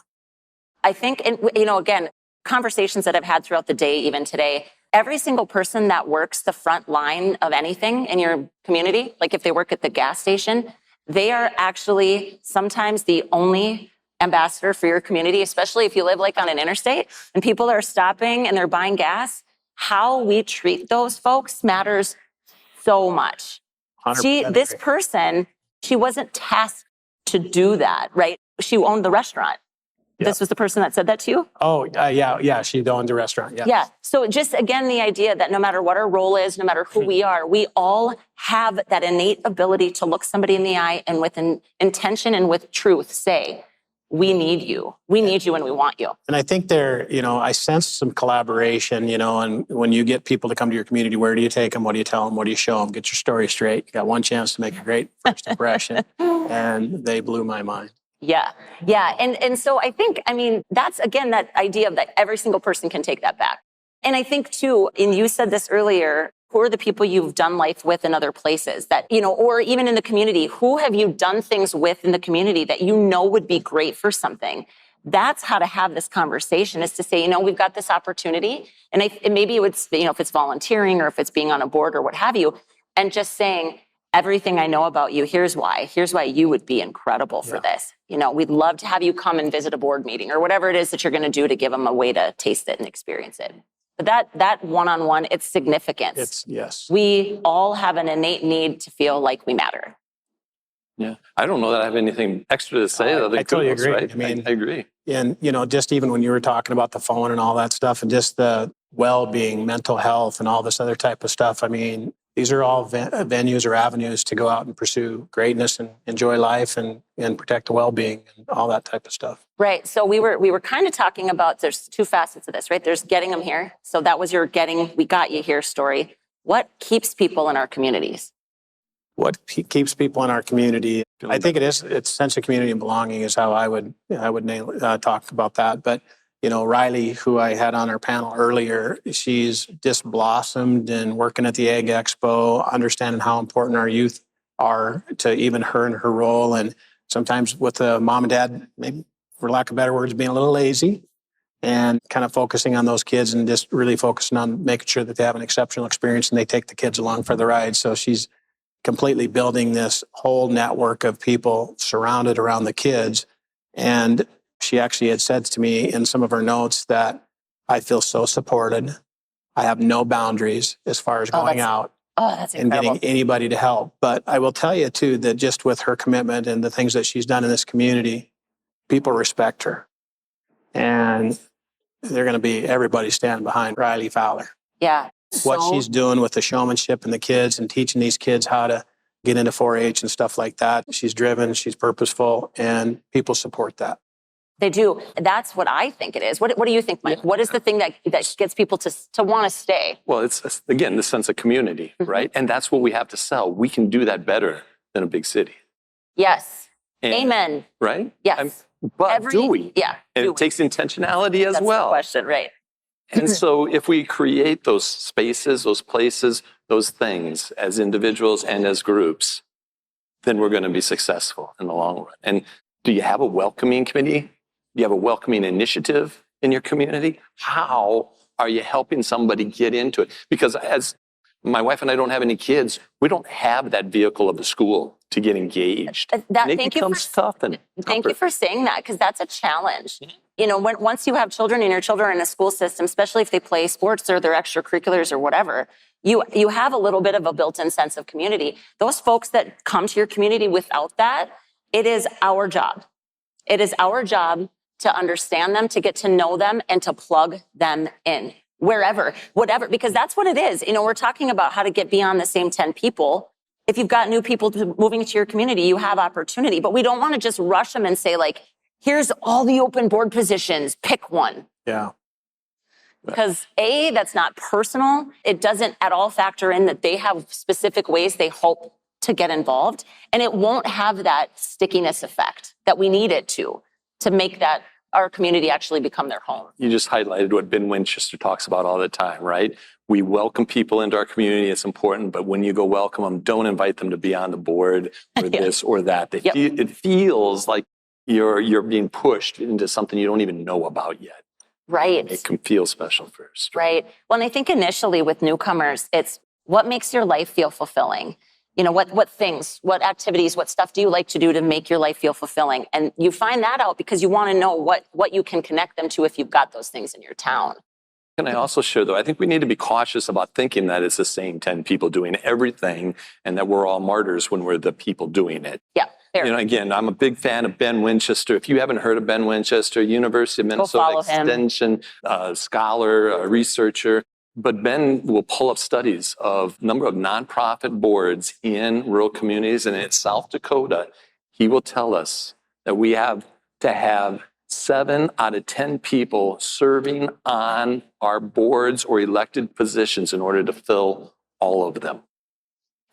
I think, and again, conversations that I've had throughout the day, even today, every single person that works the front line of anything in your community, like if they work at the gas station, they are actually sometimes the only ambassador for your community, especially if you live like on an interstate and people are stopping and they're buying gas. How we treat those folks matters so much. This person, she wasn't tasked to do that, right? She owned the restaurant. Yep. This was the person that said that to you? Oh, yeah. She owned the restaurant. Yes. Yeah. So just again, the idea that no matter what our role is, no matter who we are, we all have that innate ability to look somebody in the eye and with an intention and with truth say, we need you. We need you and we want you. And I think I sense some collaboration, and when you get people to come to your community, where do you take them? What do you tell them? What do you show them? Get your story straight. You got one chance to make a great first impression. And they blew my mind. Yeah. And so I think, that's again, that idea of that every single person can take that back. And I think too, and you said this earlier, who are the people you've done life with in other places that, or even in the community, who have you done things with in the community that would be great for something? That's how to have this conversation, is to say, we've got this opportunity. And maybe it's, if it's volunteering or if it's being on a board or what have you, and just saying, everything I know about you, here's why you would be incredible for this. We'd love to have you come and visit a board meeting or whatever it is that you're going to do to give them a way to taste it and experience it. But that one-on-one, it's significance. Yes. We all have an innate need to feel like we matter. Yeah. I don't know that I have anything extra to say. I totally agree. Right? I agree. And, just even when you were talking about the phone and all that stuff and just the well-being, mental health and all this other type of stuff, these are all venues or avenues to go out and pursue greatness and enjoy life and protect the well-being and all that type of stuff. Right. So we were kind of talking about, there's two facets of this, right? There's getting them here. So that was your we got you here story. What keeps people in our communities? What keeps people in our community? I think it's sense of community and belonging is how I would talk about that. But Riley, who I had on our panel earlier, she's just blossomed and working at the Ag Expo, understanding how important our youth are to even her and her role. And sometimes with the mom and dad, maybe for lack of better words, being a little lazy and kind of focusing on those kids and just really focusing on making sure that they have an exceptional experience and they take the kids along for the ride. So she's completely building this whole network of people surrounded around the kids. And she actually had said to me in some of her notes that I feel so supported. I have no boundaries as far as going out and getting anybody to help. But I will tell you too, that just with her commitment and the things that she's done in this community, people respect her. And they're going to be everybody standing behind Riley Fowler. Yeah. What she's doing with the showmanship and the kids and teaching these kids how to get into 4-H and stuff like that. She's driven, she's purposeful, and people support that. They do. That's what I think it is. What do you think, Mike? Yeah. What is the thing that gets people to want to stay? Well, it's, again, the sense of community, right? And that's what we have to sell. We can do that better than a big city. Yes. Amen. Right? Yes. But do we? Yeah. And it takes intentionality as well. That's the question, right? And so if we create those spaces, those places, those things as individuals and as groups, then we're going to be successful in the long run. And do you have a welcoming committee? Do you have a welcoming initiative in your community? How are you helping somebody get into it? Because as my wife and I don't have any kids, we don't have that vehicle of the school to get engaged. And it becomes tough and thank you for saying that, because that's a challenge. You know, once you have children and your children are in a school system, especially if they play sports or their extracurriculars or whatever, you have a little bit of a built-in sense of community. Those folks that come to your community without that, it is our job. It is our job to understand them, to get to know them, and to plug them in wherever, whatever, because that's what it is. You know, we're talking about how to get beyond the same 10 people. If you've got new people moving to your community, you have opportunity, but we don't want to just rush them and say, like, here's all the open board positions, pick one. Yeah. Because that's not personal. It doesn't at all factor in that they have specific ways they hope to get involved. And it won't have that stickiness effect that we need it to make that our community actually become their home. You just highlighted what Ben Winchester talks about all the time, right? We welcome people into our community. It's important, but when you go welcome them, don't invite them to be on the board or this or that. It feels like you're being pushed into something you don't even know about yet. Right. It can feel special first. Right. Well, and I think initially with newcomers, it's what makes your life feel fulfilling? You know, what things, what activities, what stuff do you like to do to make your life feel fulfilling? And you find that out because you want to know what you can connect them to if you've got those things in your town. Can I also share, though, I think we need to be cautious about thinking that it's the same 10 people doing everything and that we're all martyrs when we're the people doing it. Yeah. Fair. You know, again, I'm a big fan of Ben Winchester. If you haven't heard of Ben Winchester, University of Minnesota Extension scholar, a researcher, but Ben will pull up studies of number of nonprofit boards in rural communities, and in South Dakota, he will tell us that we have to have 7 out of 10 people serving on our boards or elected positions in order to fill all of them.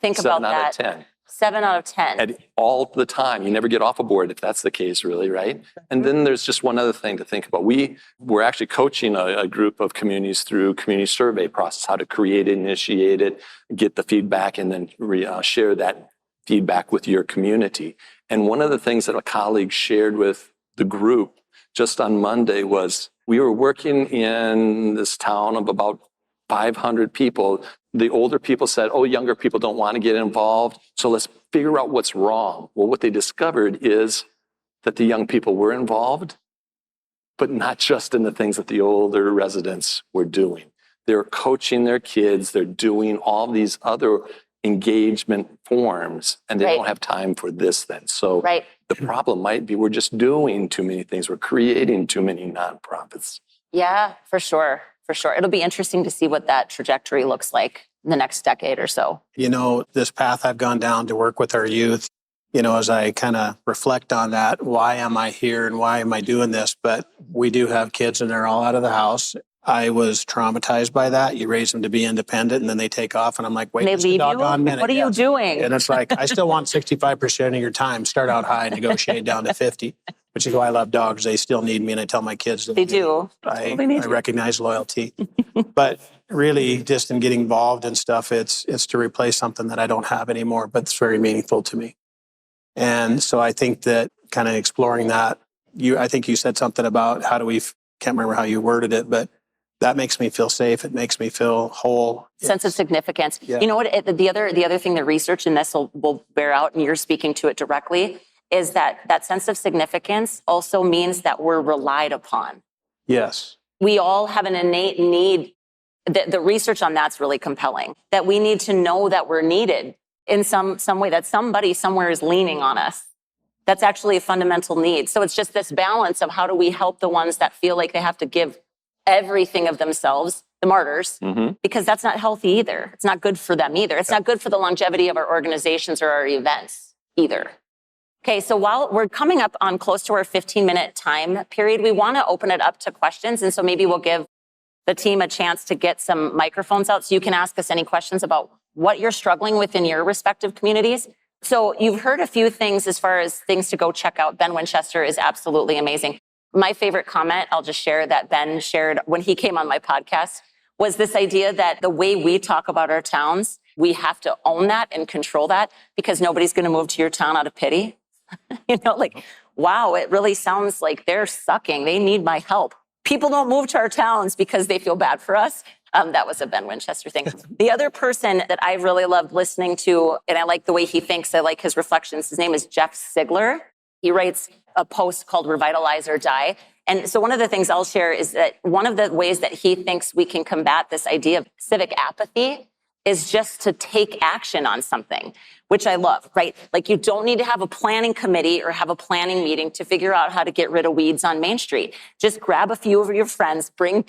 Think about that. 7 out of 10. 7 out of 10. And all the time. You never get off a board if that's the case, really, right? And then there's just one other thing to think about. We're actually coaching a group of communities through community survey process, how to create it, initiate it, get the feedback, and then share that feedback with your community. And one of the things that a colleague shared with the group just on Monday was we were working in this town of about 500 people. The older people said, younger people don't want to get involved, so let's figure out what's wrong. Well, what they discovered is that the young people were involved, but not just in the things that the older residents were doing. They're coaching their kids, they're doing all these other engagement forms, and they don't have time for this then. So the problem might be we're just doing too many things. We're creating too many nonprofits. Yeah, for sure. For sure. It'll be interesting to see what that trajectory looks like in the next decade or so. You know, this path I've gone down to work with our youth, you know, as I kind of reflect on that, why am I here and why am I doing this? But we do have kids and they're all out of the house. I was traumatized by that. You raise them to be independent and then they take off and I'm like, wait, they leave you? What are you doing? And it's like, I still want 65% of your time. Start out high, negotiate down to 50. Which is why I love dogs. They still need me, and I tell my kids that they do. I recognize loyalty. But really, just in getting involved in stuff, it's to replace something that I don't have anymore, but it's very meaningful to me. And so I think that kind of exploring that, I think you said something about can't remember how you worded it, but that makes me feel safe. It makes me feel whole. Sense of significance. Yeah. You know what? The other thing the research in this will bear out, and you're speaking to it directly, is that sense of significance also means that we're relied upon. Yes. We all have an innate need. The research on that's really compelling, that we need to know that we're needed in some way, that somebody somewhere is leaning on us. That's actually a fundamental need. So it's just this balance of how do we help the ones that feel like they have to give everything of themselves, the martyrs, because that's not healthy either. It's not good for them either. It's not good for the longevity of our organizations or our events either. Okay, so while we're coming up on close to our 15-minute time period, we want to open it up to questions. And so maybe we'll give the team a chance to get some microphones out so you can ask us any questions about what you're struggling with in your respective communities. So you've heard a few things as far as things to go check out. Ben Winchester is absolutely amazing. My favorite comment, I'll just share, that Ben shared when he came on my podcast, was this idea that the way we talk about our towns, we have to own that and control that because nobody's going to move to your town out of pity. You know, like, wow, it really sounds like they're sucking. They need my help, people don't move to our towns because they feel bad for us. That was a Ben Winchester thing. The other person that I really loved listening to, and I like the way he thinks, I like his reflections, his name is Jeff Sigler. He writes a post called Revitalize or Die. And so one of the things I'll share is that one of the ways that he thinks we can combat this idea of civic apathy is just to take action on something, which I love, right? Like you don't need to have a planning committee or have a planning meeting to figure out how to get rid of weeds on Main Street. Just grab a few of your friends, bring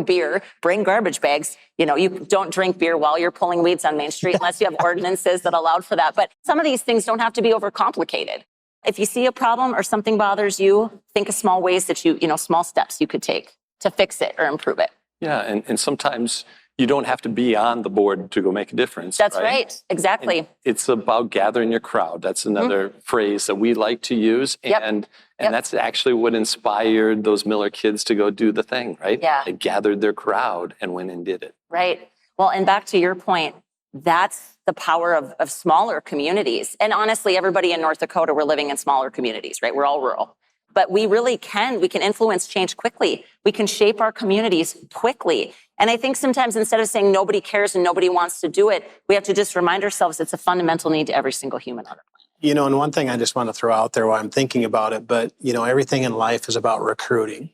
beer, bring garbage bags. You know, you don't drink beer while you're pulling weeds on Main Street unless you have ordinances that allow for that. But some of these things don't have to be overcomplicated. If you see a problem or something bothers you, think of small ways that small steps you could take to fix it or improve it. Yeah, and sometimes you don't have to be on the board to go make a difference. That's right. Exactly. And it's about gathering your crowd. That's another phrase that we like to use. And that's actually what inspired those Miller kids to go do the thing, right? Yeah. They gathered their crowd and went and did it. Right. Well, and back to your point, that's the power of smaller communities. And honestly, everybody in North Dakota, we're living in smaller communities, right? We're all rural. But we can influence change quickly. We can shape our communities quickly. And I think sometimes instead of saying nobody cares and nobody wants to do it, we have to just remind ourselves it's a fundamental need to every single human on our planet. And one thing I just want to throw out there while I'm thinking about it, but, everything in life is about recruiting.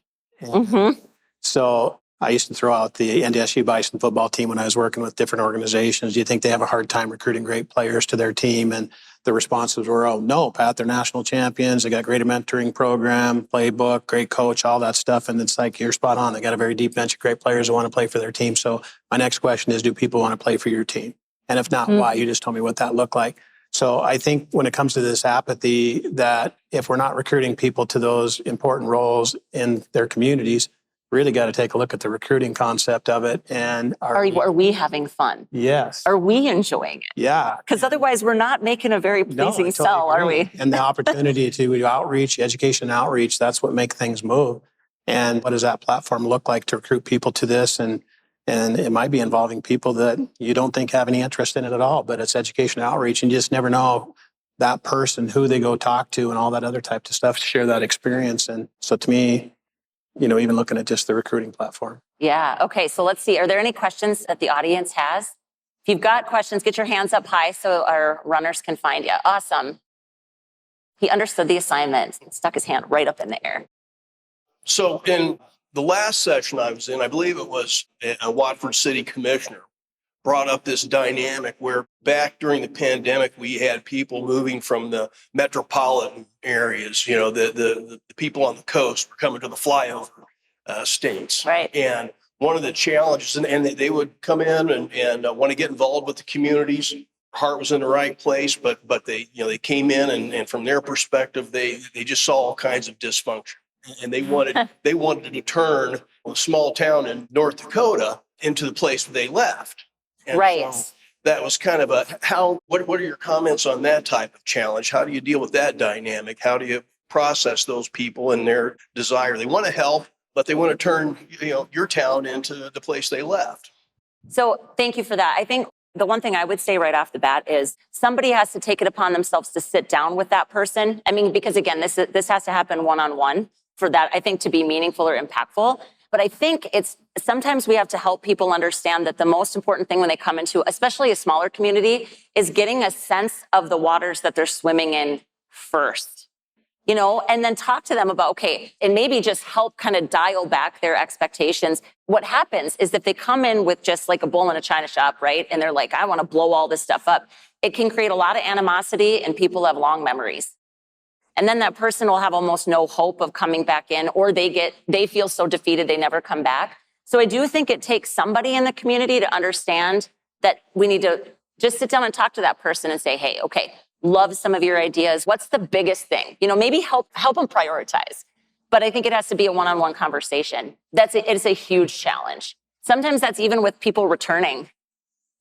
So I used to throw out the NDSU Bison football team when I was working with different organizations. Do you think they have a hard time recruiting great players to their team? And the responses were, oh, no, Pat, they're national champions. They got great mentoring program, playbook, great coach, all that stuff. And it's like, you're spot on. They got a very deep bench of great players who want to play for their team. So my next question is, do people want to play for your team? And if not, why? You just told me what that looked like. So I think when it comes to this apathy, that if we're not recruiting people to those important roles in their communities, really got to take a look at the recruiting concept of it. And are we having fun? Yes. Are we enjoying it? Yeah. Because otherwise we're not making a very pleasing sell, are we? And the opportunity to do outreach, education and outreach, that's what make things move. And what does that platform look like to recruit people to this? And it might be involving people that you don't think have any interest in it at all, but it's education and outreach, and you just never know that person, who they go talk to and all that other type of stuff to share that experience. And so to me, even looking at just the recruiting platform. Yeah. Okay. So let's see. Are there any questions that the audience has? If you've got questions, get your hands up high so our runners can find you. Awesome. He understood the assignment. He stuck his hand right up in the air. So in the last session I was in, I believe it was a Watford City commissioner brought up this dynamic where back during the pandemic, we had people moving from the metropolitan areas, the people on the coast were coming to the flyover states. Right. And one of the challenges, and they would come in and want to get involved with the communities. Heart was in the right place, but they came in and from their perspective, they just saw all kinds of dysfunction. And they wanted to turn a small town in North Dakota into the place where they left. And right. So that was kind of what are your comments on that type of challenge? How do you deal with that dynamic? How do you process those people and their desire? They want to help, but they want to turn, your town into the place they left. So thank you for that. I think the one thing I would say right off the bat is somebody has to take it upon themselves to sit down with that person. I mean, because again, this has to happen one-on-one for that, I think, to be meaningful or impactful. But I think sometimes we have to help people understand that the most important thing when they come into, especially a smaller community, is getting a sense of the waters that they're swimming in first, and then talk to them about, okay, and maybe just help kind of dial back their expectations. What happens is if they come in with just like a bull in a china shop, right? And they're like, I want to blow all this stuff up. It can create a lot of animosity and people have long memories. And then that person will have almost no hope of coming back in, or they feel so defeated they never come back. So I do think it takes somebody in the community to understand that we need to just sit down and talk to that person and say, hey, okay, love some of your ideas. What's the biggest thing? Maybe help them prioritize. But I think it has to be a one-on-one conversation. It's a huge challenge. Sometimes that's even with people returning.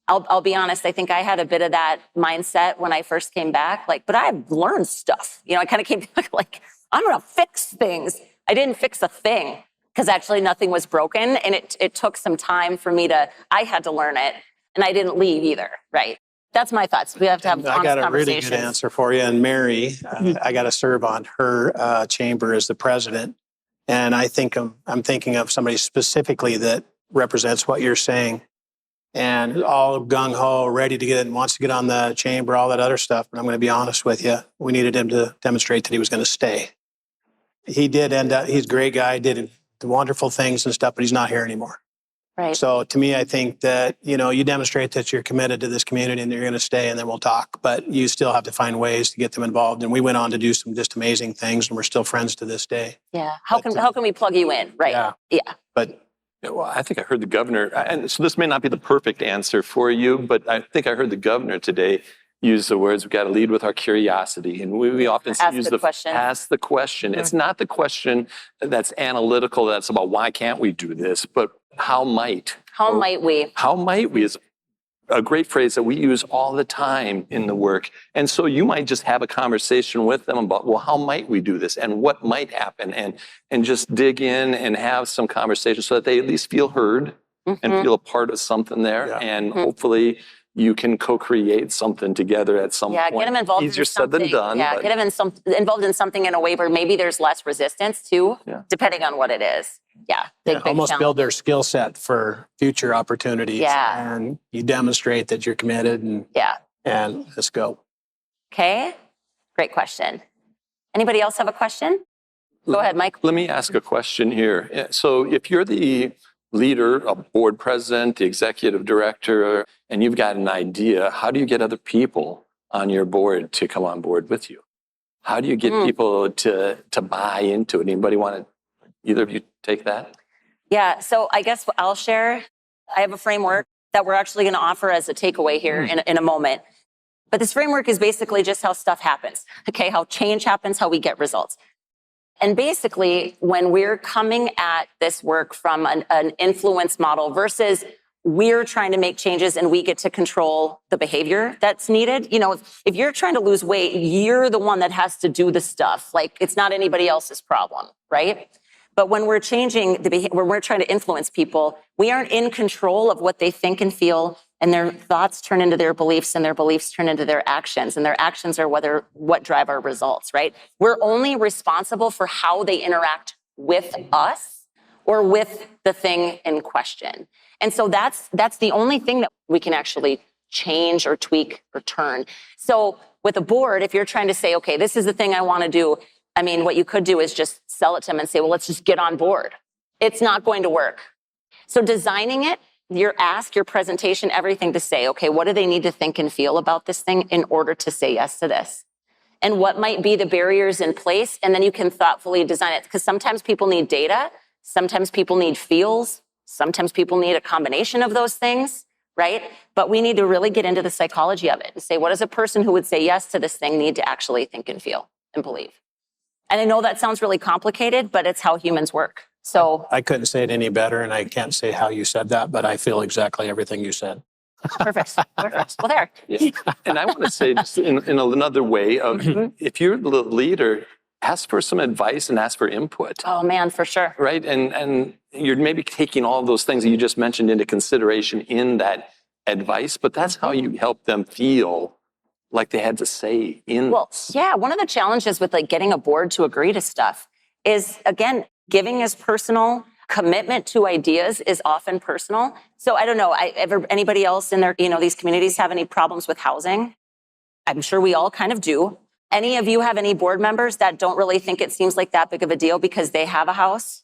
I'll be honest, I think I had a bit of that mindset when I first came back, but I've learned stuff. I kind of came back like, I'm going to fix things. I didn't fix a thing because actually nothing was broken. And it took some time for me I had to learn it. And I didn't leave either, right? That's my thoughts. We have to have honest I got a really conversations. good answer for you. And Mary, I got to serve on her chamber as the president. And I'm thinking of somebody specifically that represents what you're saying, and all gung-ho, ready to get it, and wants to get on the chamber, all that other stuff. But I'm going to be honest with you. We needed him to demonstrate that he was going to stay. He did end up, he's a great guy, did wonderful things and stuff, but he's not here anymore. Right. So to me, I think that, you demonstrate that you're committed to this community and that you're going to stay, and then we'll talk. But you still have to find ways to get them involved. And we went on to do some just amazing things, and we're still friends to this day. Yeah. How can we plug you in? Right. Yeah. But well, I think I heard the governor, and so this may not be the perfect answer for you, but I think I heard the governor today use the words, we've got to lead with our curiosity. And we often use the question. Ask the question. It's not the question that's analytical, that's about why can't we do this, but how might we? How might we is a great phrase that we use all the time in the work. And so you might just have a conversation with them about, well, how might we do this and what might happen, and just dig in and have some conversation so that they at least feel heard and feel a part of something there. Yeah. And hopefully you can co-create something together at some point. Get them involved. Easier said than done. Yeah, get them involved in something in a way where maybe there's less resistance too, depending on what it is. Yeah, big almost challenge. Build their skill set for future opportunities. Yeah. And you demonstrate that you're committed, and let's go. Okay, great question. Anybody else have a question? Go ahead, Mike. Let me ask a question here. So if you're the leader, a board president, the executive director, and you've got an idea, how do you get other people on your board to come on board with you? How do you get people to buy into it? Anybody want to, either of you take that? Yeah, so I guess I'll share. I have a framework that we're actually going to offer as a takeaway here in a moment. But this framework is basically just how stuff happens, okay? How change happens, how we get results. And basically, when we're coming at this work from an influence model versus we're trying to make changes and we get to control the behavior that's needed. If you're trying to lose weight, you're the one that has to do the stuff. Like, it's not anybody else's problem, right? But when we're changing when we're trying to influence people, we aren't in control of what they think and feel, and their thoughts turn into their beliefs, and their beliefs turn into their actions, and their actions are what drive our results, right? We're only responsible for how they interact with us or with the thing in question. And so that's the only thing that we can actually change or tweak or turn. So with a board, if you're trying to say, okay, this is the thing I want to do, I mean, what you could do is just sell it to them and say, well, let's just get on board. It's not going to work. So designing it, your ask, your presentation, everything to say, okay, what do they need to think and feel about this thing in order to say yes to this? And what might be the barriers in place? And then you can thoughtfully design it, because sometimes people need data, sometimes people need feels, sometimes people need a combination of those things, right? But we need to really get into the psychology of it and say, what does a person who would say yes to this thing need to actually think and feel and believe? And I know that sounds really complicated, but it's how humans work. So I couldn't say it any better, and I can't say how you said that, but I feel exactly everything you said. Perfect. Well, there. Yeah. And I want to say just in another way of if you're the leader, ask for some advice and ask for input. Oh man, for sure. Right. And you're maybe taking all those things that you just mentioned into consideration in that advice, but that's how you help them feel like they had to say in this. Yeah, one of the challenges with getting a board to agree to stuff is, again, giving is personal. Commitment to ideas is often personal. So I don't know, anybody else in their, these communities have any problems with housing? I'm sure we all kind of do. Any of you have any board members that don't really think it seems like that big of a deal because they have a house,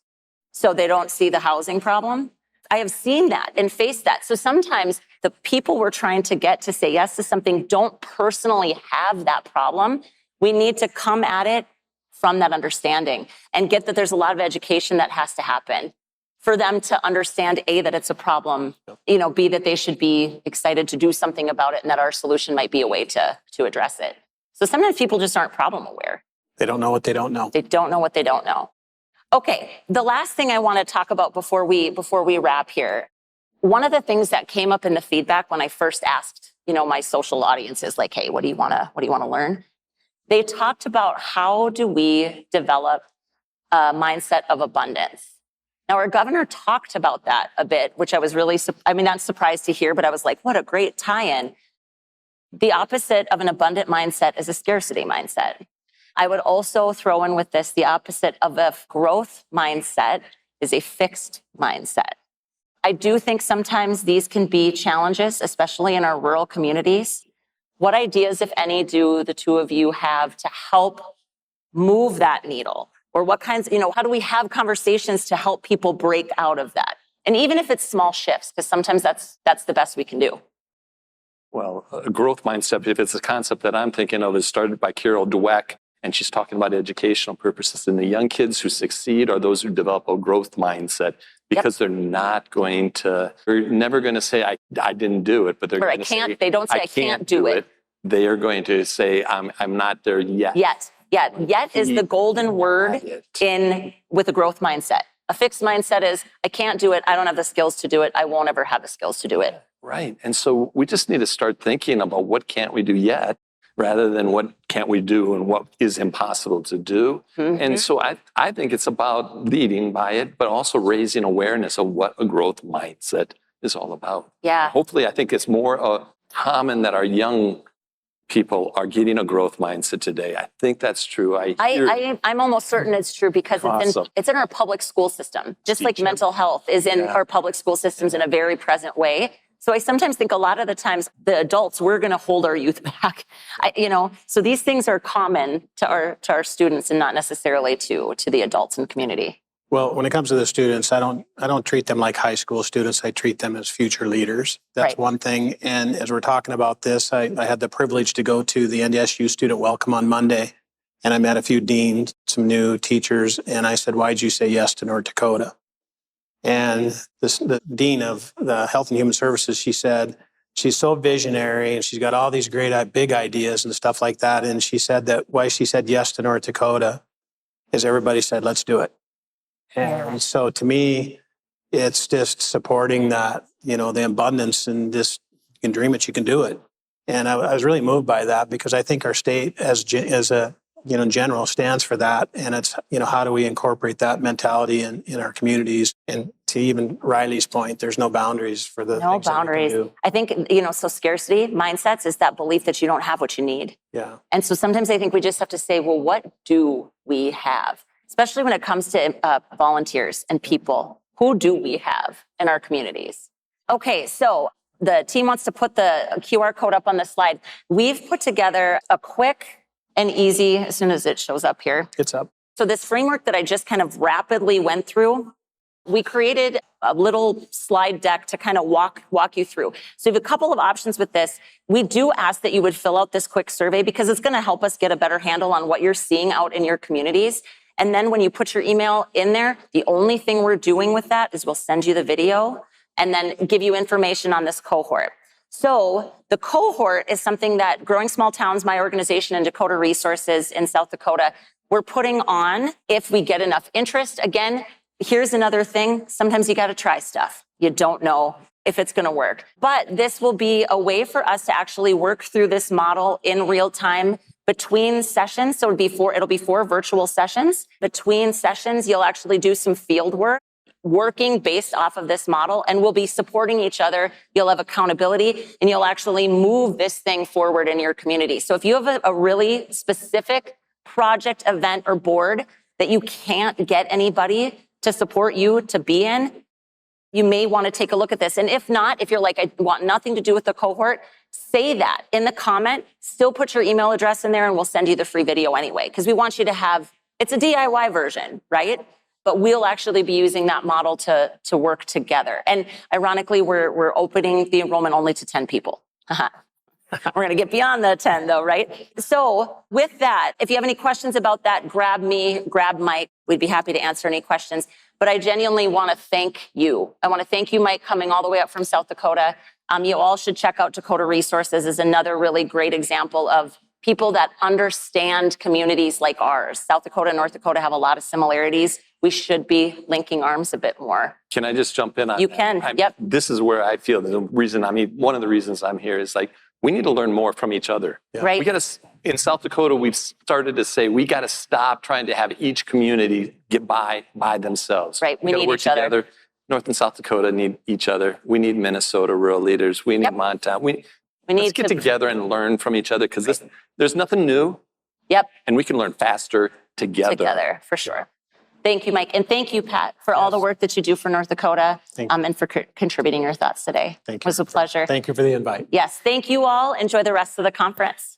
so they don't see the housing problem? I have seen that and faced that. So sometimes the people we're trying to get to say yes to something don't personally have that problem. We need to come at it from that understanding and get that there's a lot of education that has to happen for them to understand, A, that it's a problem, B, that they should be excited to do something about it and that our solution might be a way to address it. So sometimes people just aren't problem aware. They don't know what they don't know. They don't know what they don't know. Okay, the last thing I want to talk about before we wrap here, one of the things that came up in the feedback when I first asked, my social audiences, like, hey, what do you want to learn? They talked about how do we develop a mindset of abundance. Now, our governor talked about that a bit, which I was really, not surprised to hear, but I was like, what a great tie-in. The opposite of an abundant mindset is a scarcity mindset. I would also throw in with this, the opposite of a growth mindset is a fixed mindset. I do think sometimes these can be challenges, especially in our rural communities. What ideas, if any, do the two of you have to help move that needle? Or what kinds, how do we have conversations to help people break out of that? And even if it's small shifts, because sometimes that's the best we can do. Well, a growth mindset, if it's a concept that I'm thinking of, is started by Carol Dweck, and she's talking about educational purposes. And the young kids who succeed are those who develop a growth mindset, because they're never going to say, I didn't do it, but they're going to say, they don't say, I can't do it. They are going to say, I'm not there yet. Yet is the golden word with a growth mindset. A fixed mindset is, I can't do it. I don't have the skills to do it. I won't ever have the skills to do it. Right. And so we just need to start thinking about what can't we do yet, rather than what can't we do and what is impossible to do. Mm-hmm. And so I think it's about leading by it, but also raising awareness of what a growth mindset is all about. Yeah. Hopefully, I think it's more common that our young people are getting a growth mindset today. I think that's true. I'm almost certain it's true, because it's in our public school system, just like mental health is in our public school systems in a very present way. So I sometimes think a lot of the times the adults, we're going to hold our youth back, so these things are common to our students and not necessarily to the adults in the community. Well, when it comes to the students, I don't treat them like high school students. I treat them as future leaders. That's one thing. And as we're talking about this, I had the privilege to go to the NDSU student welcome on Monday, and I met a few deans, some new teachers, and I said, why'd you say yes to North Dakota? And the dean of the Health and Human Services, she said, she's so visionary and she's got all these great big ideas and stuff like that. And she said that why she said yes to North Dakota is everybody said, let's do it. And so to me, it's just supporting that, the abundance, and just, you can dream it, you can do it. And I was really moved by that, because I think our state as a, in general stands for that. And it's, how do we incorporate that mentality in our communities? And to even Riley's point, there's no boundaries for the things boundaries. That we can do. I think, so scarcity mindsets is that belief that you don't have what you need. Yeah. And so sometimes I think we just have to say, well, what do we have? Especially when it comes to volunteers and people. Who do we have in our communities? Okay, so the team wants to put the QR code up on the slide. We've put together a quick and easy, as soon as it shows up here. It's up. So this framework that I just kind of rapidly went through, we created a little slide deck to kind of walk you through. So you have a couple of options with this. We do ask that you would fill out this quick survey, because it's going to help us get a better handle on what you're seeing out in your communities. And then when you put your email in there, the only thing we're doing with that is we'll send you the video and then give you information on this cohort. So the cohort is something that Growing Small Towns, my organization, and Dakota Resources in South Dakota, we're putting on if we get enough interest. Again, here's another thing. Sometimes you got to try stuff. You don't know if it's going to work. But this will be a way for us to actually work through this model in real time between sessions. So it'll be 4 virtual sessions. Between sessions, you'll actually do some field work, working based off of this model, and we'll be supporting each other. You'll have accountability, and you'll actually move this thing forward in your community. So if you have a really specific project, event, or board that you can't get anybody to support you to be in, you may want to take a look at this. And if not, if you're like, I want nothing to do with the cohort, say that in the comment, still put your email address in there, and we'll send you the free video anyway, because we want you to have, it's a DIY version, right? But we'll actually be using that model to work together. And ironically, we're opening the enrollment only to 10 people. We're going to get beyond the 10 though, right? So with that, if you have any questions about that, grab me, grab Mike. We'd be happy to answer any questions. But I genuinely want to thank you. I want to thank you, Mike, coming all the way up from South Dakota. You all should check out Dakota Resources as another really great example of people that understand communities like ours. South Dakota and North Dakota have a lot of similarities. We should be linking arms a bit more. Can I just jump in on You that? can, yep. This is where I feel one of the reasons I'm here is like, we need to learn more from each other. Yeah. Right. We got to, in South Dakota, we've started to say, we got to stop trying to have each community get by themselves. Right, we need work each other. together. North and South Dakota need each other. We need Minnesota rural leaders. We need Montana. Let's get together and learn from each other, because there's nothing new. Yep. And we can learn faster together. Together, for sure. Thank you, Mike. And thank you, Pat, for all the work that you do for North Dakota and for contributing your thoughts today. Thank you. It was a pleasure. Thank you for the invite. Yes. Thank you all. Enjoy the rest of the conference.